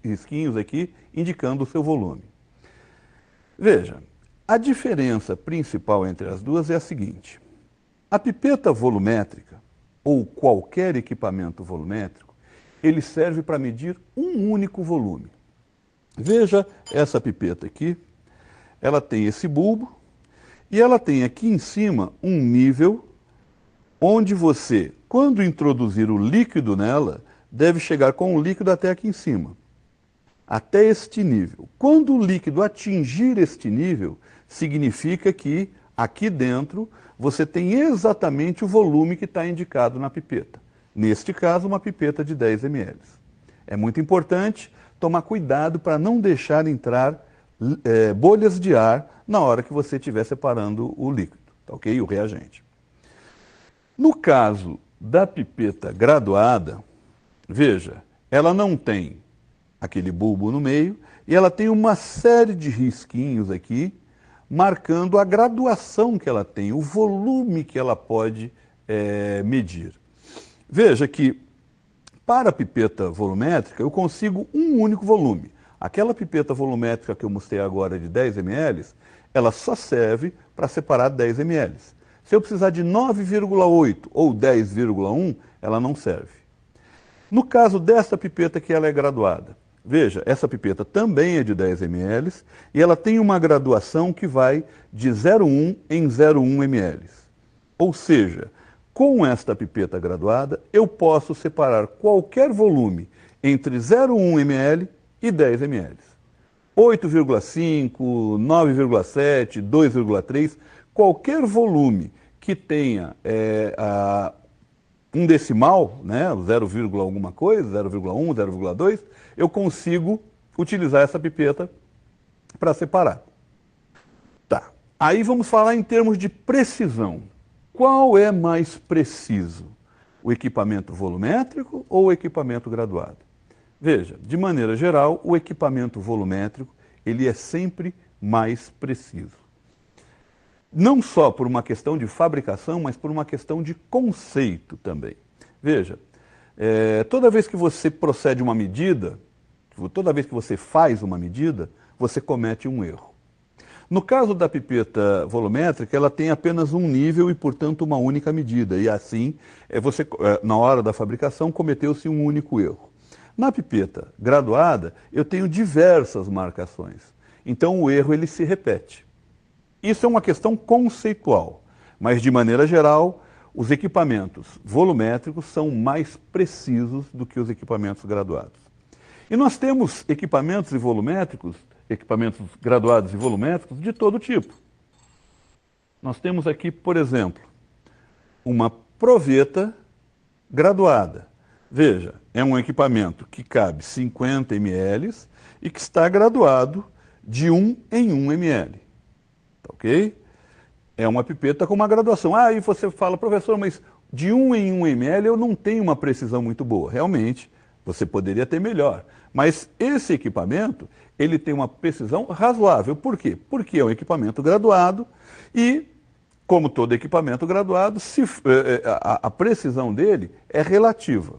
risquinhos aqui, indicando o seu volume. Veja, a diferença principal entre as duas é a seguinte. A pipeta volumétrica, ou qualquer equipamento volumétrico, ele serve para medir um único volume. Veja essa pipeta aqui, ela tem esse bulbo, e ela tem aqui em cima um nível onde você, quando introduzir o líquido nela, deve chegar com o líquido até aqui em cima, até este nível. Quando o líquido atingir este nível, significa que aqui dentro você tem exatamente o volume que está indicado na pipeta. Neste caso, uma pipeta de 10 ml. É muito importante tomar cuidado para não deixar entrar bolhas de ar na hora que você estiver separando o líquido, tá ok? O reagente. No caso da pipeta graduada, veja, ela não tem aquele bulbo no meio e ela tem uma série de risquinhos aqui, marcando a graduação que ela tem, o volume que ela pode medir. Veja que para a pipeta volumétrica eu consigo um único volume. Aquela pipeta volumétrica que eu mostrei agora de 10 ml, ela só serve para separar 10 ml. Se eu precisar de 9,8 ou 10,1, ela não serve. No caso desta pipeta que ela é graduada, veja, essa pipeta também é de 10 ml e ela tem uma graduação que vai de 0,1 em 0,1 ml. Ou seja, com esta pipeta graduada, eu posso separar qualquer volume entre 0,1 ml e 10 ml. 8,5, 9,7, 2,3, qualquer volume que tenha um decimal, né, 0, alguma coisa, 0,1, 0,2, eu consigo utilizar essa pipeta para separar. Tá. Aí vamos falar em termos de precisão. Qual é mais preciso? O equipamento volumétrico ou o equipamento graduado? Veja, de maneira geral, o equipamento volumétrico ele é sempre mais preciso. Não só por uma questão de fabricação, mas por uma questão de conceito também. Veja, toda vez que você procede uma medida, toda vez que você faz uma medida, você comete um erro. No caso da pipeta volumétrica, ela tem apenas um nível e, portanto, uma única medida. E assim, na hora da fabricação, cometeu-se um único erro. Na pipeta graduada, eu tenho diversas marcações. Então, o erro ele se repete. Isso é uma questão conceitual. Mas, de maneira geral, os equipamentos volumétricos são mais precisos do que os equipamentos graduados. E nós temos equipamentos graduados e volumétricos de todo tipo. Nós temos aqui, por exemplo, uma proveta graduada. Veja, é um equipamento que cabe 50 ml e que está graduado de 1 em 1 ml. Tá ok? É uma pipeta com uma graduação. Ah, e você fala, professor, mas de 1 em 1 ml eu não tenho uma precisão muito boa. Realmente, você poderia ter melhor. Mas esse equipamento, ele tem uma precisão razoável. Por quê? Porque é um equipamento graduado e, como todo equipamento graduado, a precisão dele é relativa.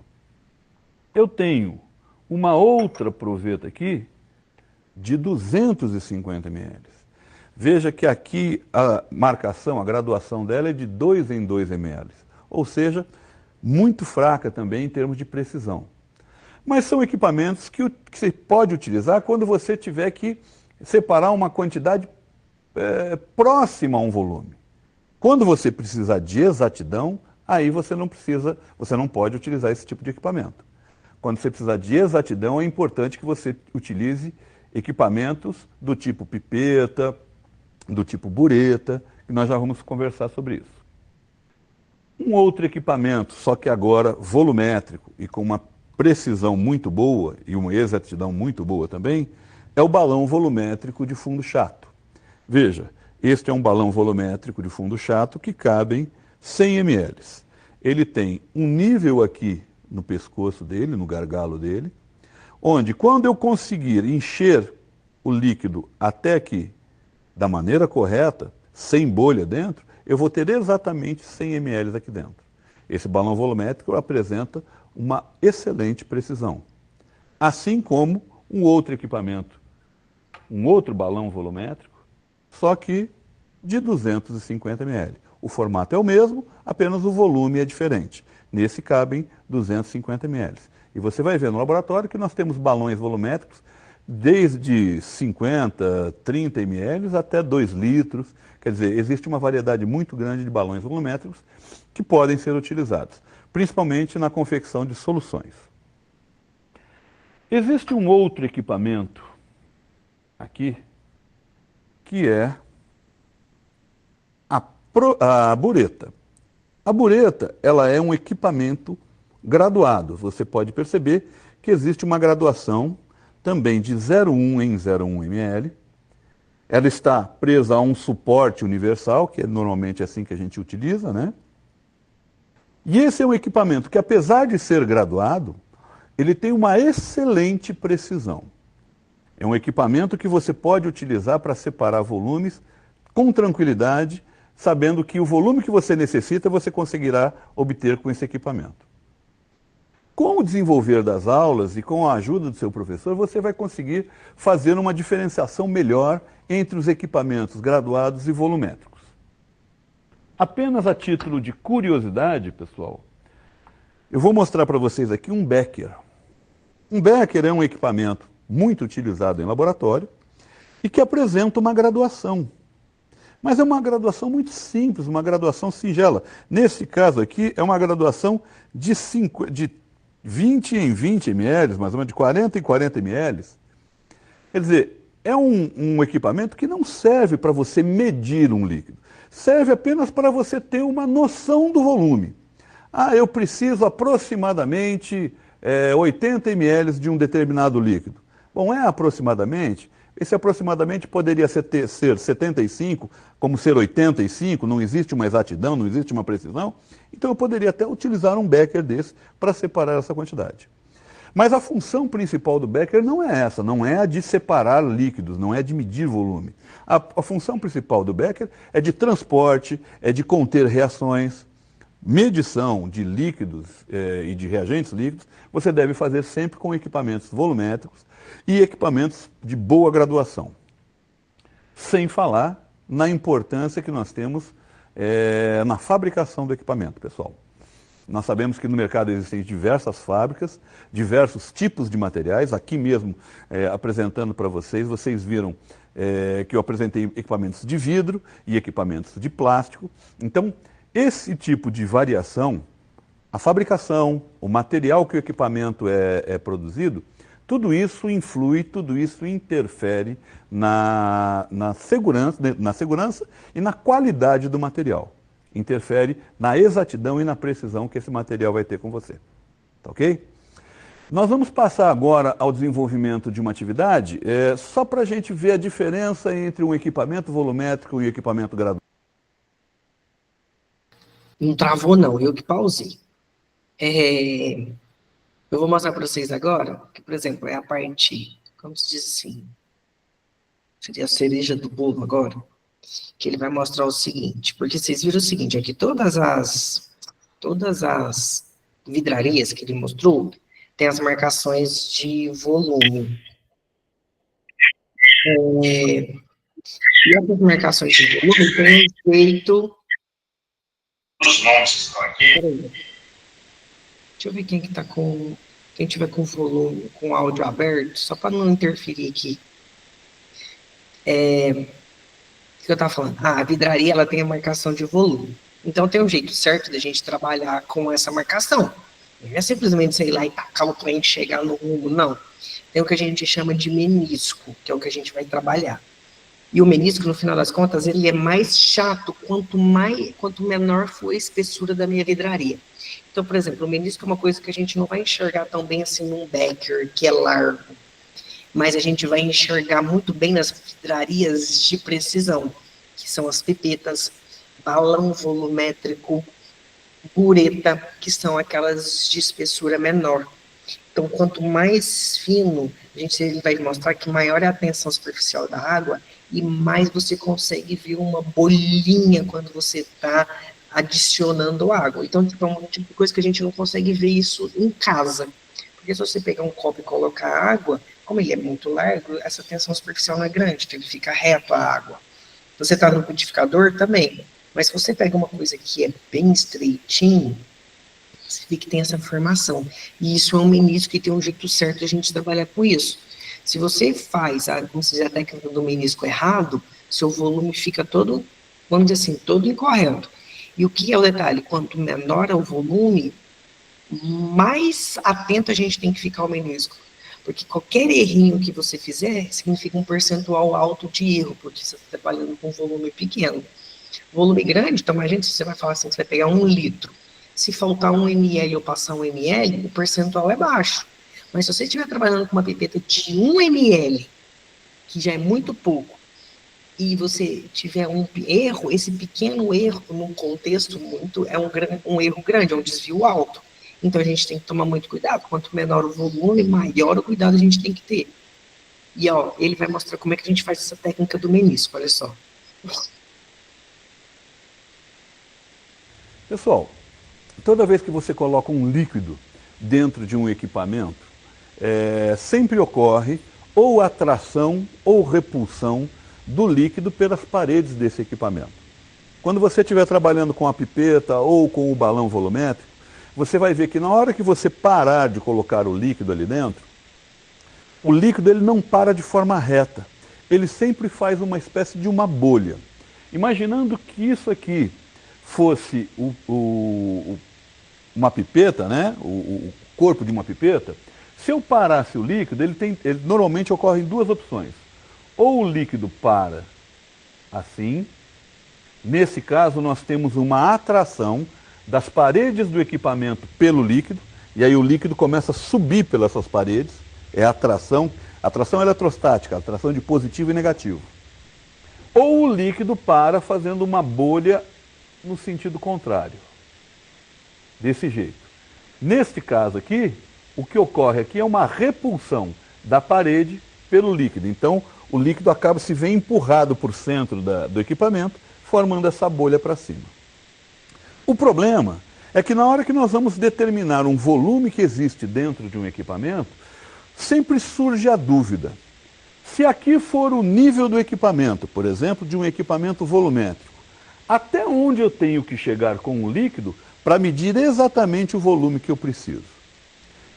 Eu tenho uma outra proveta aqui de 250 ml. Veja que aqui a marcação, a graduação dela é de 2 em 2 ml. Ou seja, muito fraca também em termos de precisão. Mas são equipamentos que você pode utilizar quando você tiver que separar uma quantidade próxima a um volume. Quando você precisar de exatidão, aí você não pode utilizar esse tipo de equipamento. Quando você precisar de exatidão, é importante que você utilize equipamentos do tipo pipeta, do tipo bureta, e nós já vamos conversar sobre isso. Um outro equipamento, só que agora volumétrico e com uma precisão muito boa e uma exatidão muito boa também, é o balão volumétrico de fundo chato. Veja, este é um balão volumétrico de fundo chato que cabem 100 ml. Ele tem um nível aqui no pescoço dele, no gargalo dele, onde quando eu conseguir encher o líquido até aqui da maneira correta, sem bolha dentro, eu vou ter exatamente 100 ml aqui dentro. Esse balão volumétrico apresenta uma excelente precisão. Assim como um outro equipamento, um outro balão volumétrico, só que de 250 ml. O formato é o mesmo, apenas o volume é diferente. Nesse cabem 250 ml. E você vai ver no laboratório que nós temos balões volumétricos desde 50, 30 ml até 2 litros. Quer dizer, existe uma variedade muito grande de balões volumétricos que podem ser utilizados, principalmente na confecção de soluções. Existe um outro equipamento aqui, que é a bureta. A bureta, ela é um equipamento graduado. Você pode perceber que existe uma graduação também de 0,1 em 0,1 ml. Ela está presa a um suporte universal, que é normalmente assim que a gente utiliza, né? E esse é um equipamento que, apesar de ser graduado, ele tem uma excelente precisão. É um equipamento que você pode utilizar para separar volumes com tranquilidade, sabendo que o volume que você necessita, você conseguirá obter com esse equipamento. Com o desenvolver das aulas e com a ajuda do seu professor, você vai conseguir fazer uma diferenciação melhor entre os equipamentos graduados e volumétricos. Apenas a título de curiosidade, pessoal, eu vou mostrar para vocês aqui um Becker. Um Becker é um equipamento muito utilizado em laboratório e que apresenta uma graduação. Mas é uma graduação muito simples, uma graduação singela. Nesse caso aqui, é uma graduação de 20 em 20 ml, mais ou menos de 40 em 40 ml. Quer dizer, é um equipamento que não serve para você medir um líquido. Serve apenas para você ter uma noção do volume. Ah, eu preciso aproximadamente 80 ml de um determinado líquido. Bom, é aproximadamente, Esse aproximadamente poderia ser 75, como ser 85, não existe uma exatidão, não existe uma precisão. Então eu poderia até utilizar um Becker desse para separar essa quantidade. Mas a função principal do Becker não é essa, não é a de separar líquidos, não é de medir volume. A função principal do Becker é de transporte, é de conter reações. Medição de líquidos e de reagentes líquidos, você deve fazer sempre com equipamentos volumétricos e equipamentos de boa graduação. Sem falar na importância que nós temos na fabricação do equipamento, pessoal. Nós sabemos que no mercado existem diversas fábricas, diversos tipos de materiais. Aqui mesmo, apresentando para vocês, vocês viram que eu apresentei equipamentos de vidro e equipamentos de plástico. Então, esse tipo de variação, a fabricação, o material que o equipamento é produzido, tudo isso influi, tudo isso interfere na segurança e na qualidade do material. Interfere na exatidão e na precisão que esse material vai ter com você. Tá ok? Nós vamos passar agora ao desenvolvimento de uma atividade, só para a gente ver a diferença entre um equipamento volumétrico e um equipamento graduado. Não travou, não, eu que pausei. Eu vou mostrar para vocês agora, que, por exemplo, é a parte, como se diz assim, seria a cereja do bolo agora, que ele vai mostrar o seguinte, porque vocês viram o seguinte, aqui todas as vidrarias que ele mostrou, tem as marcações de volume. E essas marcações de volume tem um jeito... Os nomes estão aqui. Deixa eu ver quem tiver com volume, com áudio aberto, só para não interferir aqui. O que eu estava falando? A vidraria, ela tem a marcação de volume. Então tem um jeito certo da gente trabalhar com essa marcação. Não é simplesmente, sei lá, e tacar o trem e chegar no rumo, não. Tem o que a gente chama de menisco, que é o que a gente vai trabalhar. E o menisco, no final das contas, ele é mais chato quanto menor for a espessura da minha vidraria. Então, por exemplo, o menisco é uma coisa que a gente não vai enxergar tão bem assim num Becker, que é largo. Mas a gente vai enxergar muito bem nas vidrarias de precisão, que são as pipetas, balão volumétrico, bureta, que são aquelas de espessura menor. Então, quanto mais fino, ele vai mostrar que maior é a tensão superficial da água e mais você consegue ver uma bolinha quando você está adicionando água. Então, tipo, é um tipo de coisa que a gente não consegue ver isso em casa. Porque se você pegar um copo e colocar água, como ele é muito largo, essa tensão superficial não é grande, então ele fica reto a água. Você está no liquidificador também, mas se você pega uma coisa que é bem estreitinho, você vê que tem essa formação. E isso é um menisco e tem um jeito certo de a gente trabalhar com isso. Se você faz, vamos dizer, a técnica do menisco errado, seu volume fica todo, vamos dizer assim, todo incorreto. E o que é o detalhe? Quanto menor é o volume, mais atento a gente tem que ficar ao menisco. Porque qualquer errinho que você fizer significa um percentual alto de erro, porque você está trabalhando com volume pequeno. Volume grande, então imagina se você vai falar assim, você vai pegar 1 litro. Se faltar 1 ml ou passar 1 ml, o percentual é baixo. Mas se você estiver trabalhando com uma pipeta de 1 ml, que já é muito pouco, e você tiver um erro, esse pequeno erro, num contexto muito, é um erro grande, é um desvio alto. Então a gente tem que tomar muito cuidado. Quanto menor o volume, maior o cuidado a gente tem que ter. E ó, ele vai mostrar como é que a gente faz essa técnica do menisco, olha só. Pessoal, toda vez que você coloca um líquido dentro de um equipamento, sempre ocorre ou atração ou repulsão do líquido pelas paredes desse equipamento. Quando você estiver trabalhando com a pipeta ou com o balão volumétrico, você vai ver que na hora que você parar de colocar o líquido ali dentro, o líquido ele não para de forma reta. Ele sempre faz uma espécie de uma bolha. Imaginando que isso aqui fosse uma pipeta, né? O corpo de uma pipeta, se eu parasse o líquido, ele normalmente ocorre em 2 opções. Ou o líquido para assim, nesse caso nós temos uma atração das paredes do equipamento pelo líquido, e aí o líquido começa a subir pelas suas paredes, é a atração, Atração eletrostática, atração de positivo e negativo. Ou o líquido para fazendo uma bolha no sentido contrário. Desse jeito. Neste caso aqui, o que ocorre aqui é uma repulsão da parede pelo líquido. Então, o líquido acaba se vê empurrado por centro do equipamento, formando essa bolha para cima. O problema é que na hora que nós vamos determinar um volume que existe dentro de um equipamento, sempre surge a dúvida. Se aqui for o nível do equipamento, por exemplo, de um equipamento volumétrico, até onde eu tenho que chegar com o líquido para medir exatamente o volume que eu preciso?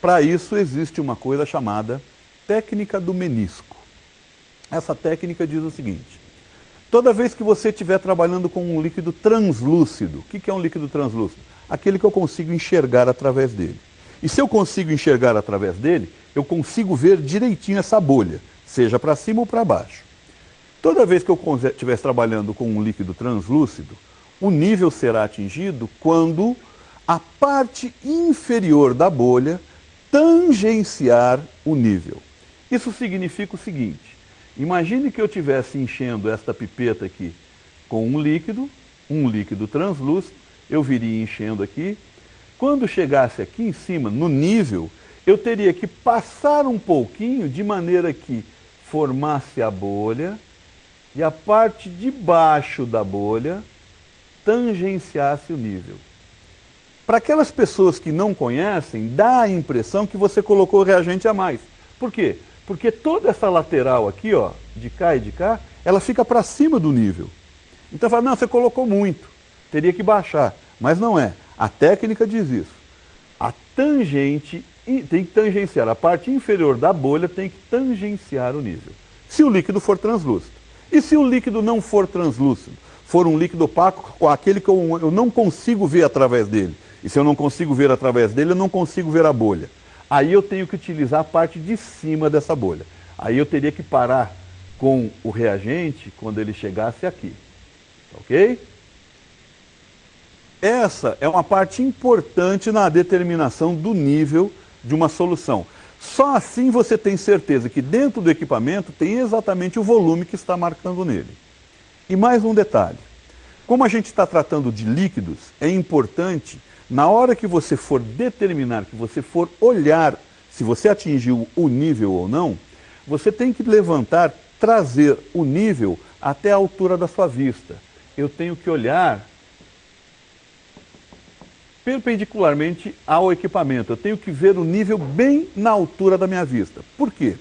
Para isso existe uma coisa chamada técnica do menisco. Essa técnica diz o seguinte: toda vez que você estiver trabalhando com um líquido translúcido, o que é um líquido translúcido? Aquele que eu consigo enxergar através dele. E se eu consigo enxergar através dele, eu consigo ver direitinho essa bolha, seja para cima ou para baixo. Toda vez que eu estiver trabalhando com um líquido translúcido, o nível será atingido quando a parte inferior da bolha tangenciar o nível. Isso significa o seguinte: imagine que eu estivesse enchendo esta pipeta aqui com um líquido translúcido, eu viria enchendo aqui. Quando chegasse aqui em cima, no nível, eu teria que passar um pouquinho de maneira que formasse a bolha e a parte de baixo da bolha tangenciasse o nível. Para aquelas pessoas que não conhecem, dá a impressão que você colocou reagente a mais. Por quê? Porque toda essa lateral aqui, ó, de cá e de cá, ela fica para cima do nível. Então fala, não, você colocou muito, teria que baixar. Mas não é. A técnica diz isso. A tangente tem que tangenciar, a parte inferior da bolha tem que tangenciar o nível. Se o líquido for translúcido. E se o líquido não for translúcido? For um líquido opaco, com aquele que eu não consigo ver através dele. E se eu não consigo ver através dele, eu não consigo ver a bolha. Aí eu tenho que utilizar a parte de cima dessa bolha. Aí eu teria que parar com o reagente quando ele chegasse aqui. Ok? Essa é uma parte importante na determinação do nível de uma solução. Só assim você tem certeza que dentro do equipamento tem exatamente o volume que está marcando nele. E mais um detalhe. Como a gente está tratando de líquidos, é importante, na hora que você for determinar, que você for olhar se você atingiu o nível ou não, você tem que levantar, trazer o nível até a altura da sua vista. Eu tenho que olhar perpendicularmente ao equipamento. Eu tenho que ver o nível bem na altura da minha vista. Por quê?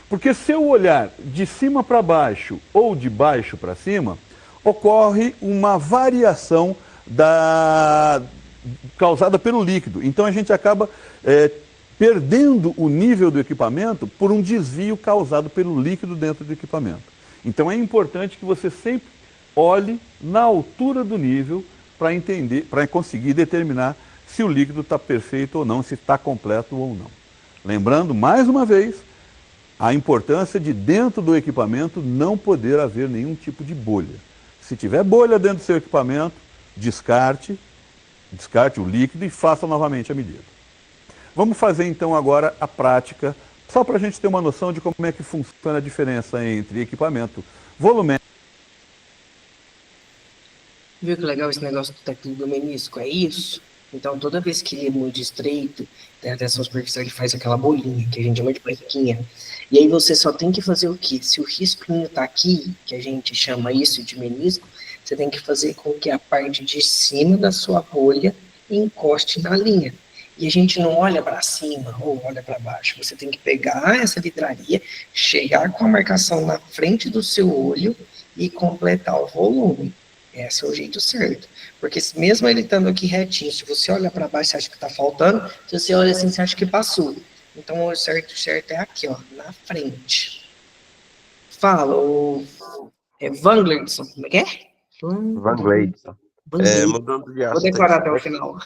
Porque se eu olhar de cima para baixo ou de baixo para cima, ocorre uma variação causada pelo líquido. Então a gente acaba perdendo o nível do equipamento por um desvio causado pelo líquido dentro do equipamento. Então é importante que você sempre olhe na altura do nível para entender, para conseguir determinar se o líquido está perfeito ou não, se está completo ou não. Lembrando, mais uma vez, a importância de dentro do equipamento não poder haver nenhum tipo de bolha. Se tiver bolha dentro do seu equipamento, descarte o líquido e faça novamente a medida. Vamos fazer então agora a prática, só para a gente ter uma noção de como é que funciona a diferença entre equipamento volumétrico. Viu que legal esse negócio do técnico do menisco? É isso? Então, toda vez que ele é muito estreito, tem a tensão superficial, ele faz aquela bolinha, que a gente chama de branquinha. E aí você só tem que fazer o quê? Se o risquinho tá aqui, que a gente chama isso de menisco, você tem que fazer com que a parte de cima da sua bolha encoste na linha. E a gente não olha para cima ou olha para baixo. Você tem que pegar essa vidraria, chegar com a marcação na frente do seu olho e completar o volume. Esse é o jeito certo. Porque mesmo ele estando aqui retinho, se você olha para baixo, você acha que está faltando. Se você olha assim, você acha que passou. Então, o certo é aqui, ó, na frente. Fala, Vanglerson, como é que é? Van Gleidson. Mudando de Vou assunto decorar aqui. até o final.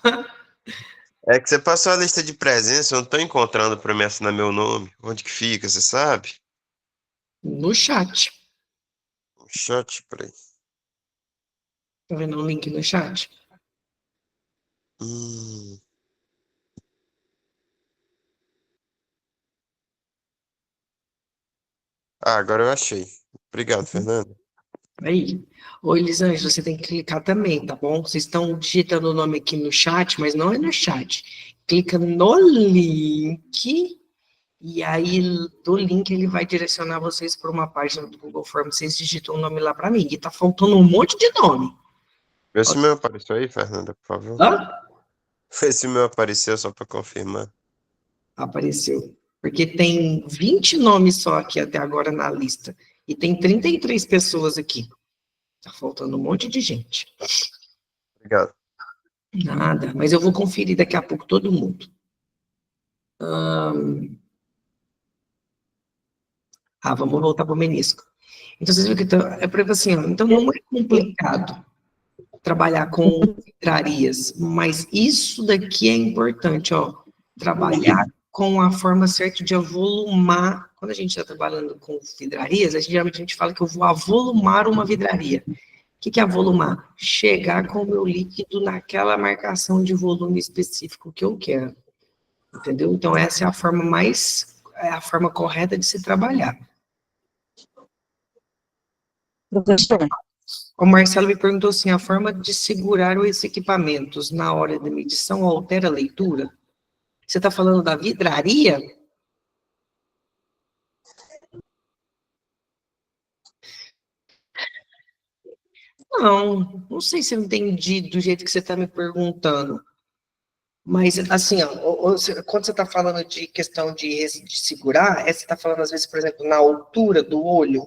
É que você passou a lista de presença, eu não estou encontrando para me assinar meu nome. Onde que fica, você sabe? No chat. Chat, peraí. Tá vendo o link no chat? Hum. Ah, agora eu achei. Obrigado, Fernando. Aí. Ô, Elisângela, você tem que clicar também, tá bom? Vocês estão digitando o nome aqui no chat, mas não é no chat. Clica no link, e aí do link ele vai direcionar vocês para uma página do Google Forms. Vocês digitam o nome lá para mim. E tá faltando um monte de nome. Vê se o meu apareceu aí, Fernanda, por favor. Hã? Vê se o meu apareceu só para confirmar. Apareceu. Porque tem 20 nomes só aqui até agora na lista. E tem 33 pessoas aqui. Tá faltando um monte de gente. Obrigado. Nada, mas eu vou conferir daqui a pouco todo mundo. Vamos voltar para o menisco. Então, vocês viram que é para assim, ó, então não é complicado trabalhar com vidrarias, mas isso daqui é importante, ó, trabalhar com a forma certa de avolumar. Quando a gente está trabalhando com vidrarias, geralmente a gente fala que eu vou avolumar uma vidraria. O que é avolumar? Chegar com o meu líquido naquela marcação de volume específico que eu quero. Entendeu? Então, essa é a forma a forma correta de se trabalhar. Professor, O Marcelo me perguntou assim, a forma de segurar os equipamentos na hora da medição altera a leitura? Você está falando da vidraria? Não sei se eu entendi do jeito que você está me perguntando. Mas, assim, ó, quando você está falando de questão de segurar, você está falando, às vezes, por exemplo, na altura do olho?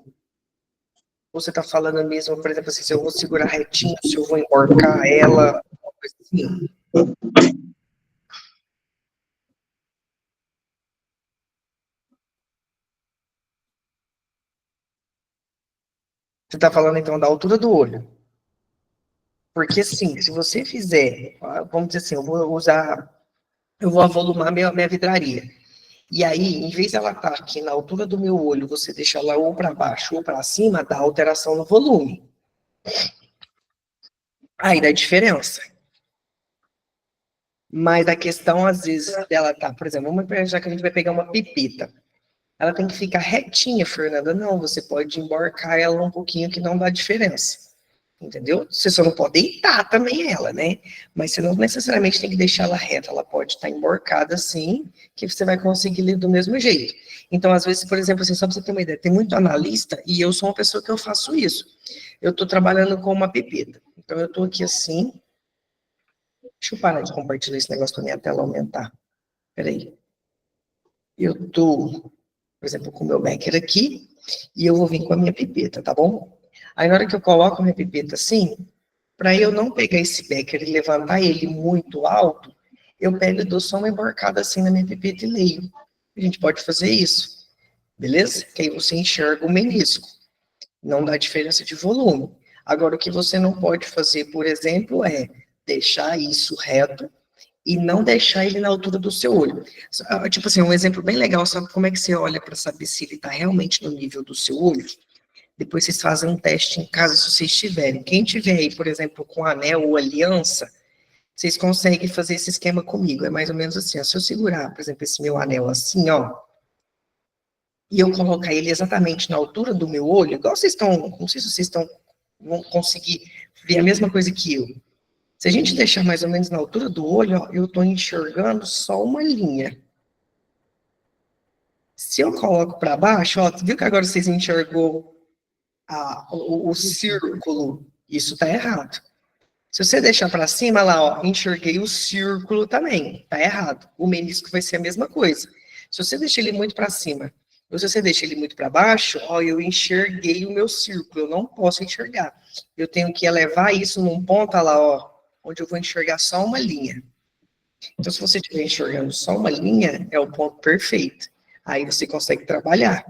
Ou você está falando mesmo, por exemplo, assim, se eu vou segurar retinho, se eu vou emborcar ela, uma coisa assim? Você está falando, então, da altura do olho? Porque, assim, se você fizer, vamos dizer assim, eu vou avolumar minha vidraria. E aí, em vez dela estar aqui na altura do meu olho, você deixa ela ou para baixo ou para cima, dá alteração no volume. Aí dá diferença. Mas a questão, às vezes, dela tá, por exemplo, vamos imaginar que a gente vai pegar uma pipeta. Ela tem que ficar retinha, Fernanda. Não, você pode emborcar ela um pouquinho que não dá diferença. Entendeu? Você só não pode deitar também ela, né? Mas você não necessariamente tem que deixar ela reta. Ela pode estar emborcada assim, que você vai conseguir ler do mesmo jeito. Então, às vezes, por exemplo, assim, só para você ter uma ideia, tem muito analista, e eu sou uma pessoa que eu faço isso. Eu estou trabalhando com uma pipeta. Então, eu estou aqui assim. Deixa eu parar de compartilhar esse negócio para minha tela aumentar. Peraí. Eu estou, por exemplo, com o meu becker aqui, e eu vou vir com a minha pipeta, tá bom? Aí, na hora que eu coloco a minha pipeta assim, para eu não pegar esse becker e levantar ele muito alto, eu pego e dou só uma emborcada assim na minha pipeta e leio. A gente pode fazer isso, beleza? Que aí você enxerga o menisco. Não dá diferença de volume. Agora, o que você não pode fazer, por exemplo, é deixar isso reto e não deixar ele na altura do seu olho. Tipo assim, um exemplo bem legal, sabe como é que você olha para saber se ele está realmente no nível do seu olho? Depois vocês fazem um teste em casa, se vocês tiverem. Quem tiver aí, por exemplo, com anel ou aliança, vocês conseguem fazer esse esquema comigo. É mais ou menos assim, ó, se eu segurar, por exemplo, esse meu anel assim, ó, e eu colocar ele exatamente na altura do meu olho, igual vocês estão, não sei se vocês vão conseguir ver a mesma coisa que eu. Se a gente deixar mais ou menos na altura do olho, ó, eu estou enxergando só uma linha. Se eu coloco para baixo, ó, viu que agora vocês enxergou o círculo? Isso está errado. Se você deixar para cima, lá, ó, enxerguei o círculo também, tá errado. O menisco vai ser a mesma coisa. Se você deixar ele muito para cima, ou se você deixa ele muito para baixo, ó, eu enxerguei o meu círculo, eu não posso enxergar. Eu tenho que elevar isso num ponto, lá, ó, onde eu vou enxergar só uma linha. Então, se você estiver enxergando só uma linha, é o ponto perfeito. Aí você consegue trabalhar.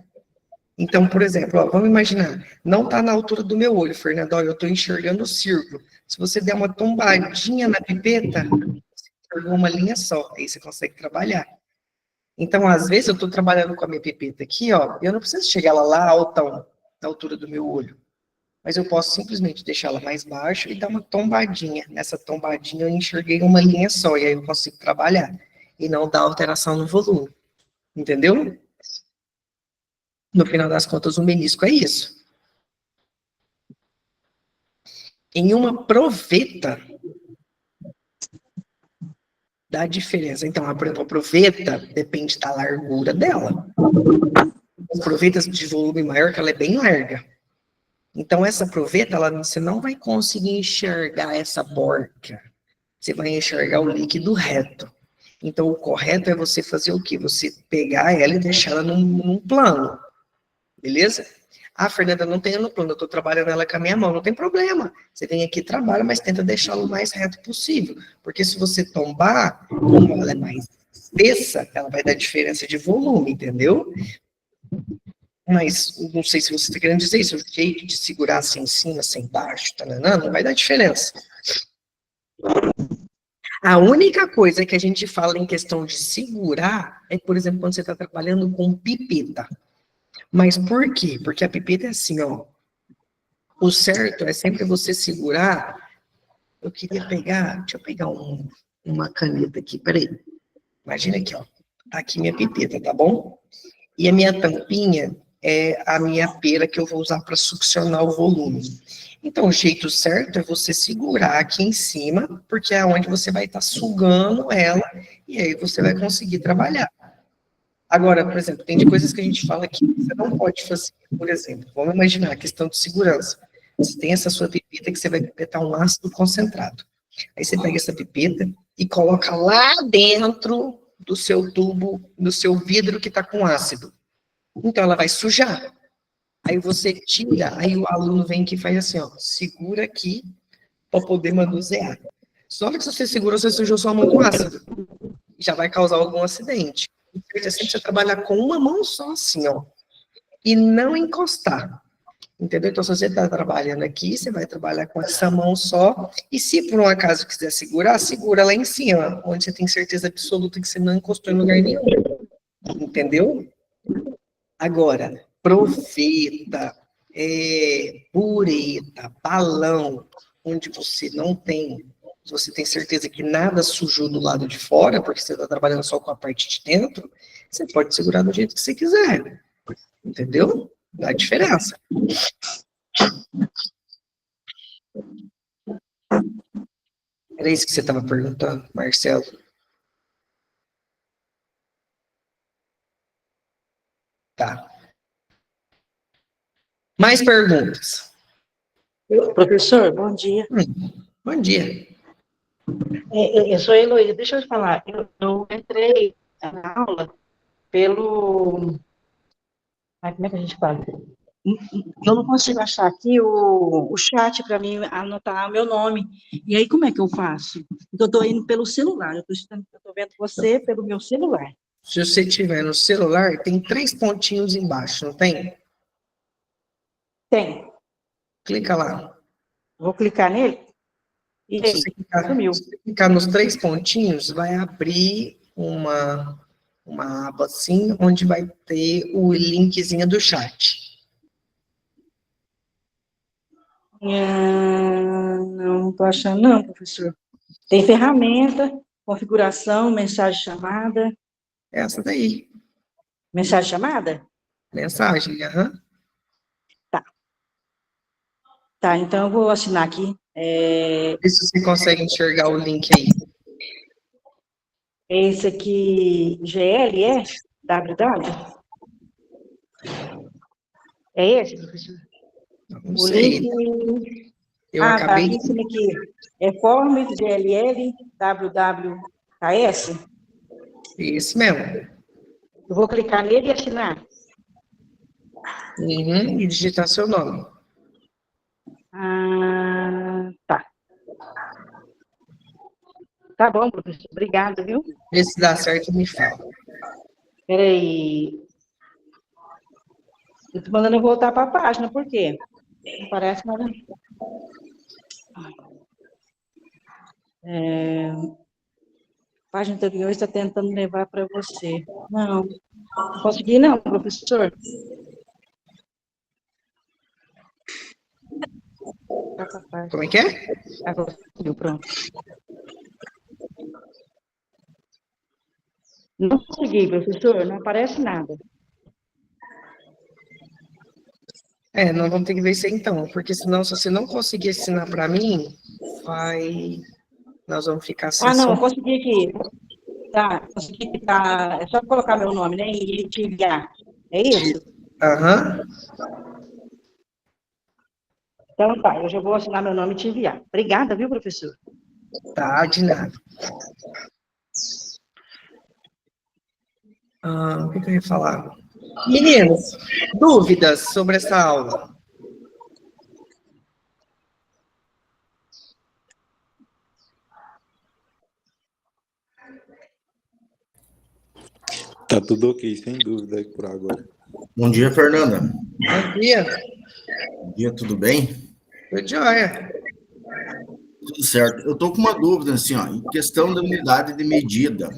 Então, por exemplo, ó, vamos imaginar, não está na altura do meu olho, Fernando, ó, eu estou enxergando o círculo. Se você der uma tombadinha na pipeta, você enxergou uma linha só, aí você consegue trabalhar. Então, às vezes, eu estou trabalhando com a minha pipeta aqui, ó, eu não preciso chegar ela lá altão, na altura do meu olho. Mas eu posso simplesmente deixá-la mais baixo e dar uma tombadinha. Nessa tombadinha eu enxerguei uma linha só, e aí eu consigo trabalhar. E não dar alteração no volume. Entendeu? No final das contas, o menisco é isso. Em uma proveta, dá diferença. Então, por exemplo, a proveta depende da largura dela. As provetas de volume maior, que ela é bem larga. Então, essa proveta, você não vai conseguir enxergar essa borca. Você vai enxergar o líquido reto. Então, o correto é você fazer o quê? Você pegar ela e deixar ela num plano. Beleza? Ah, Fernanda, não tenho no plano, eu estou trabalhando ela com a minha mão. Não tem problema. Você vem aqui e trabalha, mas tenta deixá-lo o mais reto possível. Porque se você tombar, como ela é mais espessa, ela vai dar diferença de volume, entendeu? Mas não sei se você está querendo dizer isso, o jeito de segurar assim em cima, assim embaixo, tananã, não vai dar diferença. A única coisa que a gente fala em questão de segurar é, por exemplo, quando você está trabalhando com pipeta. Mas por quê? Porque a pipeta é assim, ó. O certo é sempre você segurar. Eu queria pegar, deixa eu pegar uma caneta aqui, peraí. Imagina aqui, ó. Tá aqui minha pipeta, tá bom? E a minha tampinha é a minha pera que eu vou usar para succionar o volume. Então, o jeito certo é você segurar aqui em cima, porque é onde você vai estar sugando ela, e aí você vai conseguir trabalhar. Agora, por exemplo, tem de coisas que a gente fala que você não pode fazer. Por exemplo, vamos imaginar a questão de segurança. Você tem essa sua pipeta que você vai pipetar um ácido concentrado. Aí você pega essa pipeta e coloca lá dentro do seu tubo, do seu vidro que está com ácido. Então, ela vai sujar. Aí você tira, aí o aluno vem aqui e faz assim, ó, segura aqui para poder manusear. Só que se você segura, você sujou sua mão com ácido. Já vai causar algum acidente. O certo é sempre você trabalhar com uma mão só, assim, ó. E não encostar. Entendeu? Então, se você está trabalhando aqui, você vai trabalhar com essa mão só. E se por um acaso quiser segurar, segura lá em cima, onde você tem certeza absoluta que você não encostou em lugar nenhum. Entendeu? Agora, profeta, bureta, balão, onde você tem certeza que nada sujou do lado de fora, porque você está trabalhando só com a parte de dentro, você pode segurar do jeito que você quiser. Entendeu? Dá diferença. Era isso que você estava perguntando, Marcelo? Tá. Mais perguntas? Professor, bom dia. Bom dia. Eu sou a Heloísa, deixa eu te falar. Eu entrei na aula pelo. Ai, como é que a gente fala? Eu não consigo achar aqui o chat para mim anotar meu nome. E aí, como é que eu faço? Porque eu estou indo pelo celular, eu estou vendo você pelo meu celular. Se você tiver no celular, tem 3 pontinhos embaixo, não tem? Tem. Clica lá. Vou clicar nele? E Se aí, você clicar nos 3 pontinhos, vai abrir uma aba assim, onde vai ter o linkzinho do chat. Não estou achando não, professor. Tem ferramenta, configuração, mensagem chamada. Essa daí. Mensagem chamada? Mensagem, aham. Tá. Tá, então eu vou assinar aqui. Vê se você consegue enxergar o link aí. Esse aqui, GL, é? WW? É esse, professor? Não O sei. link... Eu tá, acabei aqui, esse aqui. É Forms, GLL, WWKS? Isso mesmo. Eu vou clicar nele e assinar. Uhum, e digitar seu nome. Tá. Tá bom, professor. Obrigada, viu? Vê se dá certo, me fala. Peraí. Eu tô mandando eu voltar para a página, por quê? Não parece nada. Página anterior está tentando levar para você. Não consegui não, professor. Como é que é? Agora conseguiu, pronto. Não consegui, professor, não aparece nada. Nós vamos ter que ver isso aí então, porque senão, se você não conseguir ensinar para mim, nós vamos ficar assim. Não, eu consegui aqui. Consegui aqui, tá. É só colocar meu nome, né? E te enviar. É isso? Aham. Então tá, eu já vou assinar meu nome e te enviar. Obrigada, viu, professor? Tá, de nada. O que eu ia falar? Meninos, dúvidas sobre essa aula? Tá tudo ok, sem dúvida aí por agora. Bom dia, Fernanda. Bom dia. Bom dia, tudo bem? Tudo jóia. Tudo certo. Eu estou com uma dúvida, assim, ó, em questão da unidade de medida.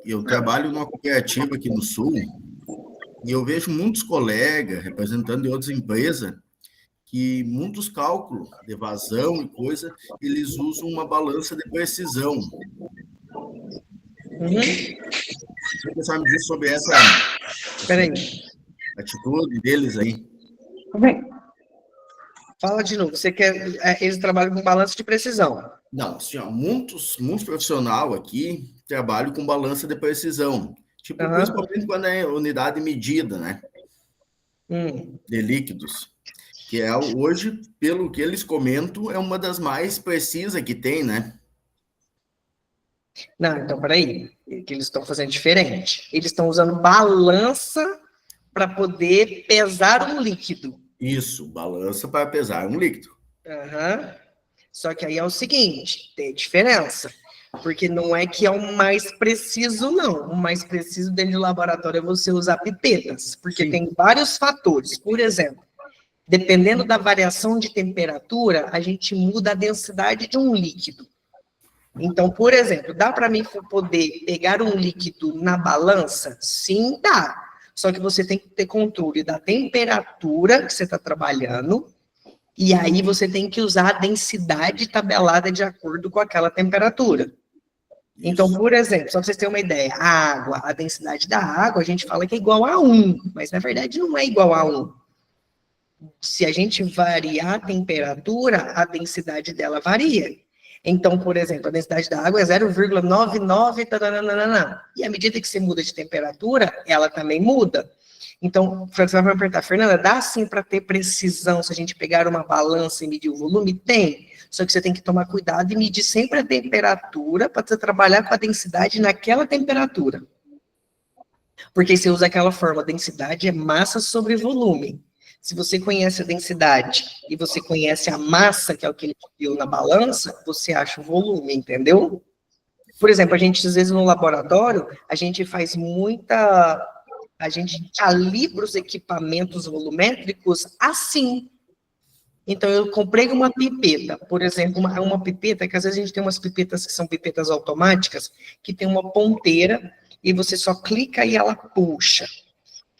Eu trabalho numa cooperativa aqui no Sul e eu vejo muitos colegas, representantes de outras empresas, que muitos cálculos de vazão e coisa, eles usam uma balança de precisão. Você sabe me dizer sobre essa atitude deles aí? Fala de novo. Você quer... Eles trabalham com balança de precisão. Não, assim, ó, muitos profissionais aqui trabalham com balança de precisão. Tipo, principalmente quando é unidade de medida, né? De líquidos. Que é hoje, pelo que eles comentam, é uma das mais precisas que tem, né? Não, então, peraí. Que eles estão fazendo diferente. Eles estão usando balança para poder pesar um líquido. Isso, balança para pesar um líquido. Só que aí é o seguinte, tem diferença. Porque não é que é o mais preciso, não. O mais preciso dentro do laboratório é você usar pipetas. Porque tem vários fatores. Por exemplo, dependendo da variação de temperatura, a gente muda a densidade de um líquido. Então, por exemplo, dá para mim poder pegar um líquido na balança? Sim, dá. Só que você tem que ter controle da temperatura que você está trabalhando, e aí você tem que usar a densidade tabelada de acordo com aquela temperatura. Então, por exemplo, só para vocês terem uma ideia, a densidade da água, a gente fala que é igual a 1, mas na verdade não é igual a 1. Se a gente variar a temperatura, a densidade dela varia. Então, por exemplo, a densidade da água é 0,99, e à medida que você muda de temperatura, ela também muda. Então, você vai perguntar, Fernanda, dá sim para ter precisão se a gente pegar uma balança e medir o volume? Tem, só que você tem que tomar cuidado e medir sempre a temperatura para você trabalhar com a densidade naquela temperatura. Porque você usa aquela forma, densidade é massa sobre volume. Se você conhece a densidade e você conhece a massa, que é o que ele viu na balança, você acha o volume, entendeu? Por exemplo, a gente, às vezes, no laboratório, a gente faz a gente calibra os equipamentos volumétricos assim. Então, eu comprei uma pipeta, por exemplo, uma pipeta, que às vezes a gente tem umas pipetas que são pipetas automáticas, que tem uma ponteira, e você só clica e ela puxa.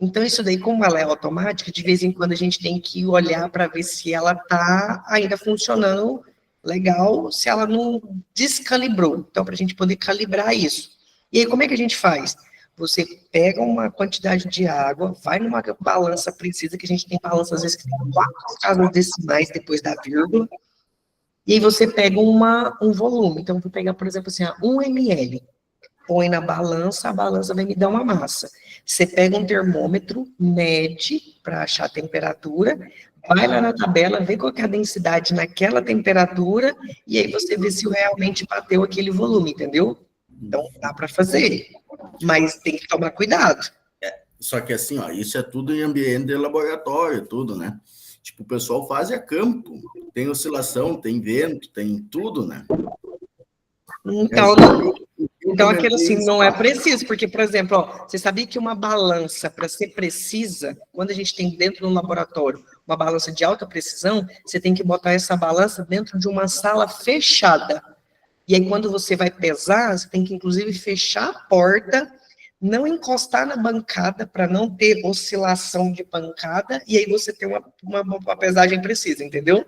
Então, isso daí, como ela é automática, de vez em quando a gente tem que olhar para ver se ela está ainda funcionando legal, se ela não descalibrou. Então, para a gente poder calibrar isso. E aí, como é que a gente faz? Você pega uma quantidade de água, vai numa balança precisa, que a gente tem balança, às vezes, que tem 4 casas decimais depois da vírgula, e aí você pega um volume. Então, vou pegar, por exemplo, assim, 1 ml. Põe na balança, a balança vai me dar uma massa. Você pega um termômetro, mede para achar a temperatura, vai lá na tabela, vê qual que é a densidade naquela temperatura, e aí você vê se realmente bateu aquele volume, entendeu? Então, dá para fazer, mas tem que tomar cuidado. Só que assim, ó, isso é tudo em ambiente de laboratório, tudo, né? Tipo, o pessoal faz a campo, tem oscilação, tem vento, tem tudo, né? Então, aquilo assim, não é preciso, porque, por exemplo, ó, você sabia que uma balança, para ser precisa, quando a gente tem dentro de um laboratório uma balança de alta precisão, você tem que botar essa balança dentro de uma sala fechada. E aí, quando você vai pesar, você tem que, inclusive, fechar a porta, não encostar na bancada, para não ter oscilação de bancada, e aí você tem uma pesagem precisa, entendeu?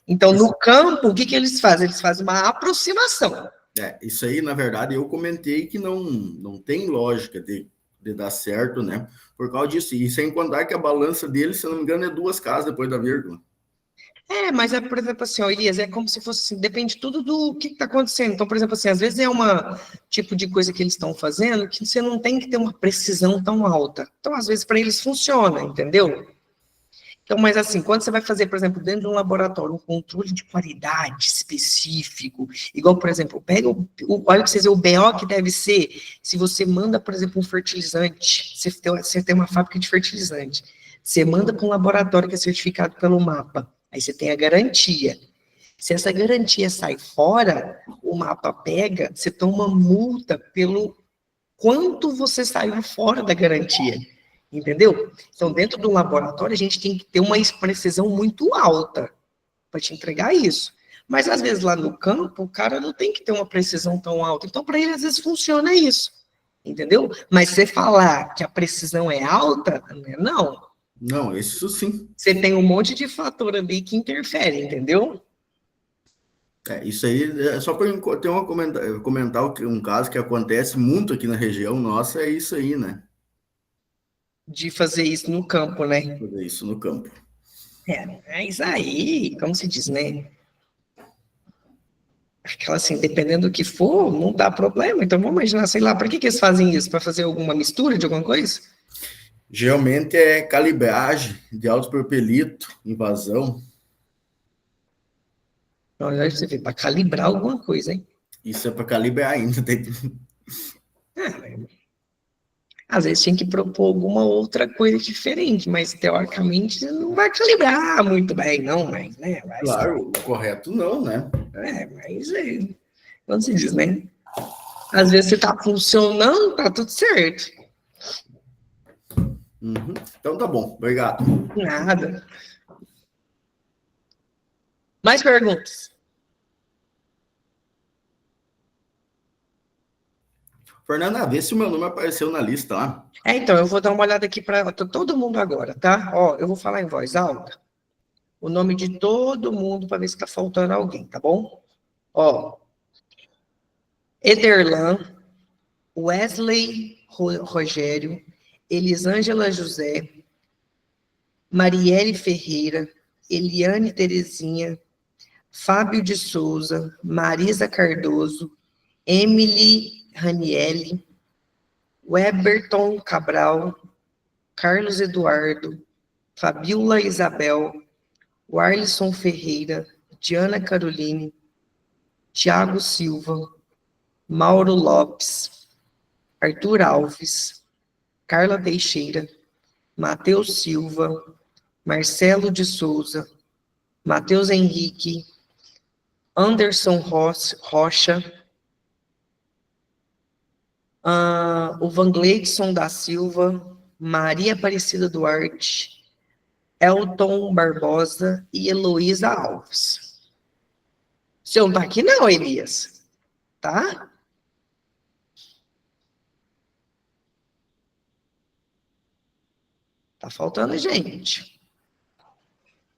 Então, no campo, o que eles fazem? Eles fazem uma aproximação. Isso aí, na verdade, eu comentei que não tem lógica de de dar certo, né? Por causa disso. E sem contar que a balança dele, se eu não me engano, é 2 casas depois da vírgula. Mas é, por exemplo, assim, ó, Elias, é como se fosse assim, depende tudo do que está acontecendo. Então, por exemplo, assim, às vezes é uma tipo de coisa que eles estão fazendo que você não tem que ter uma precisão tão alta. Então, às vezes, para eles funciona, entendeu? Então, mas assim, quando você vai fazer, por exemplo, dentro de um laboratório, um controle de qualidade específico, igual, por exemplo, pega olha que vocês o BO que deve ser, se você manda, por exemplo, um fertilizante, você tem uma fábrica de fertilizante, você manda para um laboratório que é certificado pelo MAPA, aí você tem a garantia. Se essa garantia sai fora, o MAPA pega, você toma multa pelo quanto você saiu fora da garantia. Entendeu? Então, dentro do laboratório, a gente tem que ter uma precisão muito alta para te entregar isso. Mas, às vezes, lá no campo, o cara não tem que ter uma precisão tão alta. Então, para ele, às vezes, funciona isso. Entendeu? Mas você falar que a precisão é alta, não. Não, isso sim. Você tem um monte de fator ali que interfere, entendeu? Isso aí é só para comentar um caso que acontece muito aqui na região nossa, é isso aí, né? De fazer isso no campo, né? Fazer isso no campo. Mas aí, como se diz, né? Aquela assim, dependendo do que for, não dá problema. Então, vamos imaginar, sei lá, para que eles fazem isso? Para fazer alguma mistura de alguma coisa? Geralmente é calibragem de autopropelito, invasão. Olha, você vê, para calibrar alguma coisa, hein? Isso é para calibrar ainda. Às vezes tem que propor alguma outra coisa diferente, mas teoricamente não vai calibrar muito bem, não, mas, né? Claro, o correto não, né? Mas quando se diz, né? Às vezes se tá funcionando, tá tudo certo. Uhum. Então tá bom, obrigado. Nada. Mais perguntas? Fernanda, vê se o meu nome apareceu na lista lá. Então, eu vou dar uma olhada aqui para todo mundo agora, tá? Ó, eu vou falar em voz alta o nome de todo mundo para ver se está faltando alguém, tá bom? Ó, Ederlan, Wesley Rogério, Elisângela José, Marielle Ferreira, Eliane Terezinha, Fábio de Souza, Marisa Cardoso, Emily Ranielli, Weberton Cabral, Carlos Eduardo, Fabiola Isabel, Warlison Ferreira, Diana Caroline, Tiago Silva, Mauro Lopes, Arthur Alves, Carla Teixeira, Matheus Silva, Marcelo de Souza, Matheus Henrique, Anderson Rocha, o Vangleidson da Silva, Maria Aparecida Duarte, Elton Barbosa e Heloísa Alves. Você não tá aqui não, Elias? Tá? Tá faltando gente.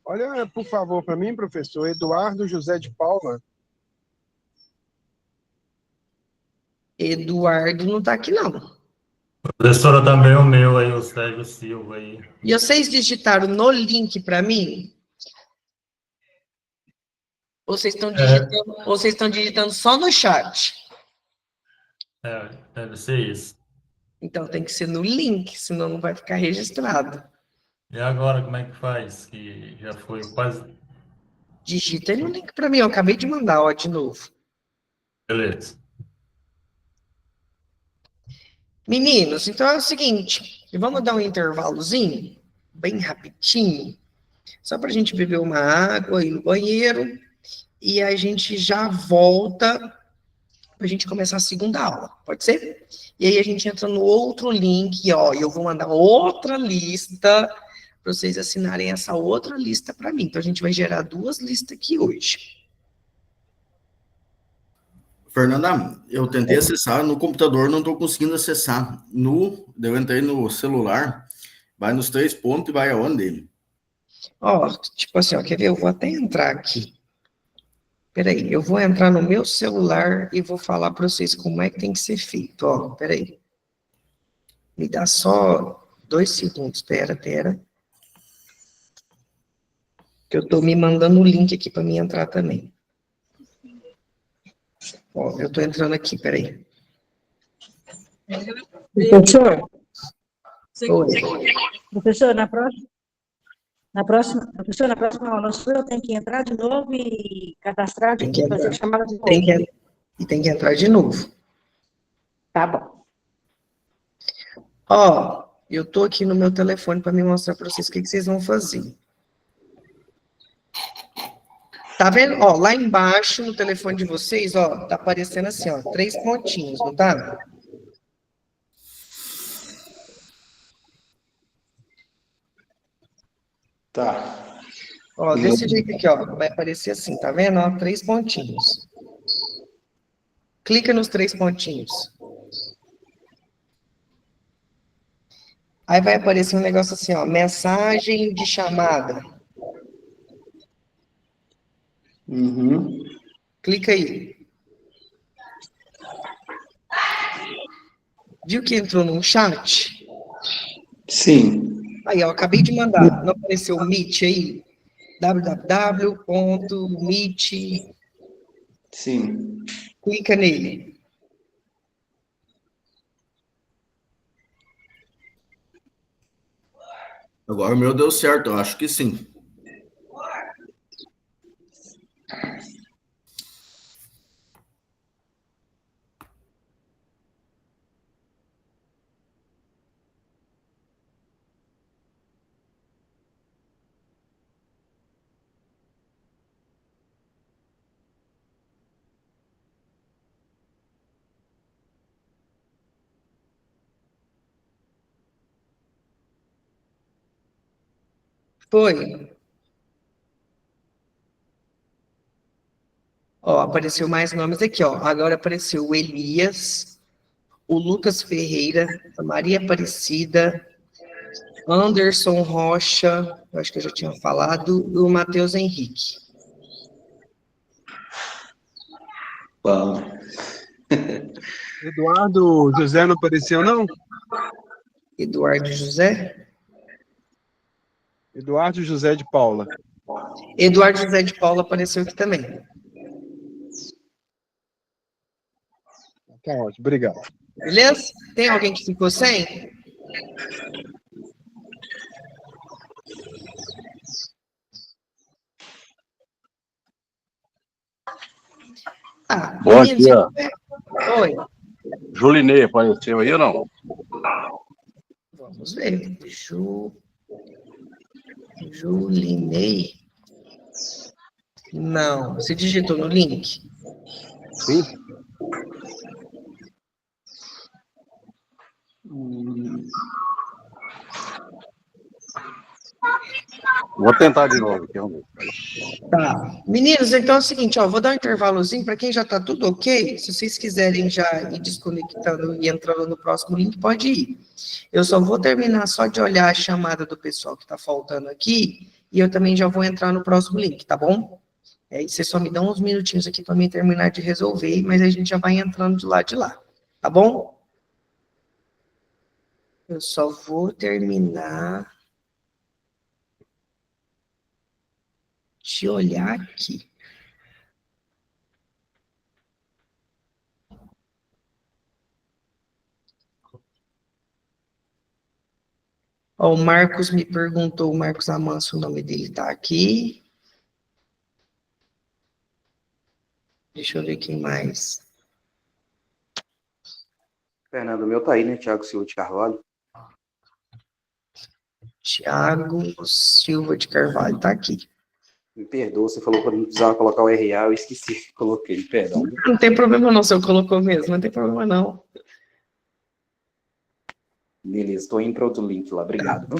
Olha, por favor, para mim, professor, Eduardo José de Paula. Eduardo não tá aqui não. Professora, também o meu aí, o Sérgio Silva aí. E vocês digitaram no link para mim? Ou vocês estão digitando só no chat? Deve ser isso. Então tem que ser no link, senão não vai ficar registrado. E agora, como é que faz? Que já foi quase... Digita aí no link para mim, eu acabei de mandar, ó, de novo. Beleza. Meninos, então é o seguinte, vamos dar um intervalozinho, bem rapidinho, só para a gente beber uma água, ir no banheiro, e a gente já volta para a gente começar a segunda aula, pode ser? E aí a gente entra no outro link, ó, e eu vou mandar outra lista para vocês assinarem essa outra lista para mim. Então a gente vai gerar 2 listas aqui hoje. Fernanda, eu tentei acessar no computador, não estou conseguindo acessar. Eu entrei no celular, vai nos 3 pontos e vai aonde? Ó, tipo assim, ó, quer ver? Eu vou até entrar aqui. Peraí, eu vou entrar no meu celular e vou falar para vocês como é que tem que ser feito, ó, peraí. Me dá só 2 segundos. Pera. Que eu tô me mandando o link aqui para mim entrar também. Ó, eu tô entrando aqui, peraí. Professor, Oi. professor, na próxima aula sua, eu tenho que entrar de novo e cadastrar, Tem que fazer entrar. chamada de novo. Tem que entrar de novo. Tá bom. Ó, eu tô aqui no meu telefone para me mostrar para vocês o que vocês vão fazer. Tá vendo? Ó, lá embaixo no telefone de vocês, ó, tá aparecendo assim, ó, 3 pontinhos, não tá? Tá. Ó, desse jeito aqui, ó, vai aparecer assim, tá vendo? Ó, 3 pontinhos. Clica nos 3 pontinhos. Aí vai aparecer um negócio assim, ó, mensagem de chamada. Clica aí. Viu que entrou num chat? Sim. Aí, ó, acabei de mandar. Não apareceu o Meet aí? www.meet. Sim. Clica nele. Agora o meu deu certo, eu acho que sim. Foi. Ó, apareceu mais nomes aqui, ó. Agora apareceu o Elias, o Lucas Ferreira, a Maria Aparecida, Anderson Rocha, eu acho que eu já tinha falado, e o Matheus Henrique. Bom. Eduardo José não apareceu, não? Eduardo José? Eduardo José de Paula. Eduardo José de Paula apareceu aqui também. Tá ótimo, obrigado. Beleza? Tem alguém que ficou sem? Bom dia. Oi. Julinei apareceu aí ou não? Vamos ver. Julinei. Não. Você digitou no link? Sim. Vou tentar de novo aqui. Vamos ver. Tá. Meninos, então é o seguinte, ó, vou dar um intervalozinho para quem já tá tudo ok. Se vocês quiserem já ir desconectando e entrando no próximo link, pode ir. Eu só vou terminar só de olhar a chamada do pessoal que tá faltando aqui e eu também já vou entrar no próximo link, tá bom? Aí vocês só me dão uns minutinhos aqui para mim terminar de resolver, mas a gente já vai entrando de lá, tá bom? Eu só vou terminar de olhar aqui. Ó, o Marcos me perguntou, o Marcos Amanso, o nome dele tá aqui. Deixa eu ver quem mais. Fernando, o meu tá aí, né? Thiago Silva de Carvalho. Thiago Silva de Carvalho tá aqui. Me perdoa, você falou para não precisar colocar o RA, eu esqueci, coloquei, perdão. Não tem problema não, se eu colocou mesmo, não tem problema não. Beleza, estou indo para outro link lá, obrigado.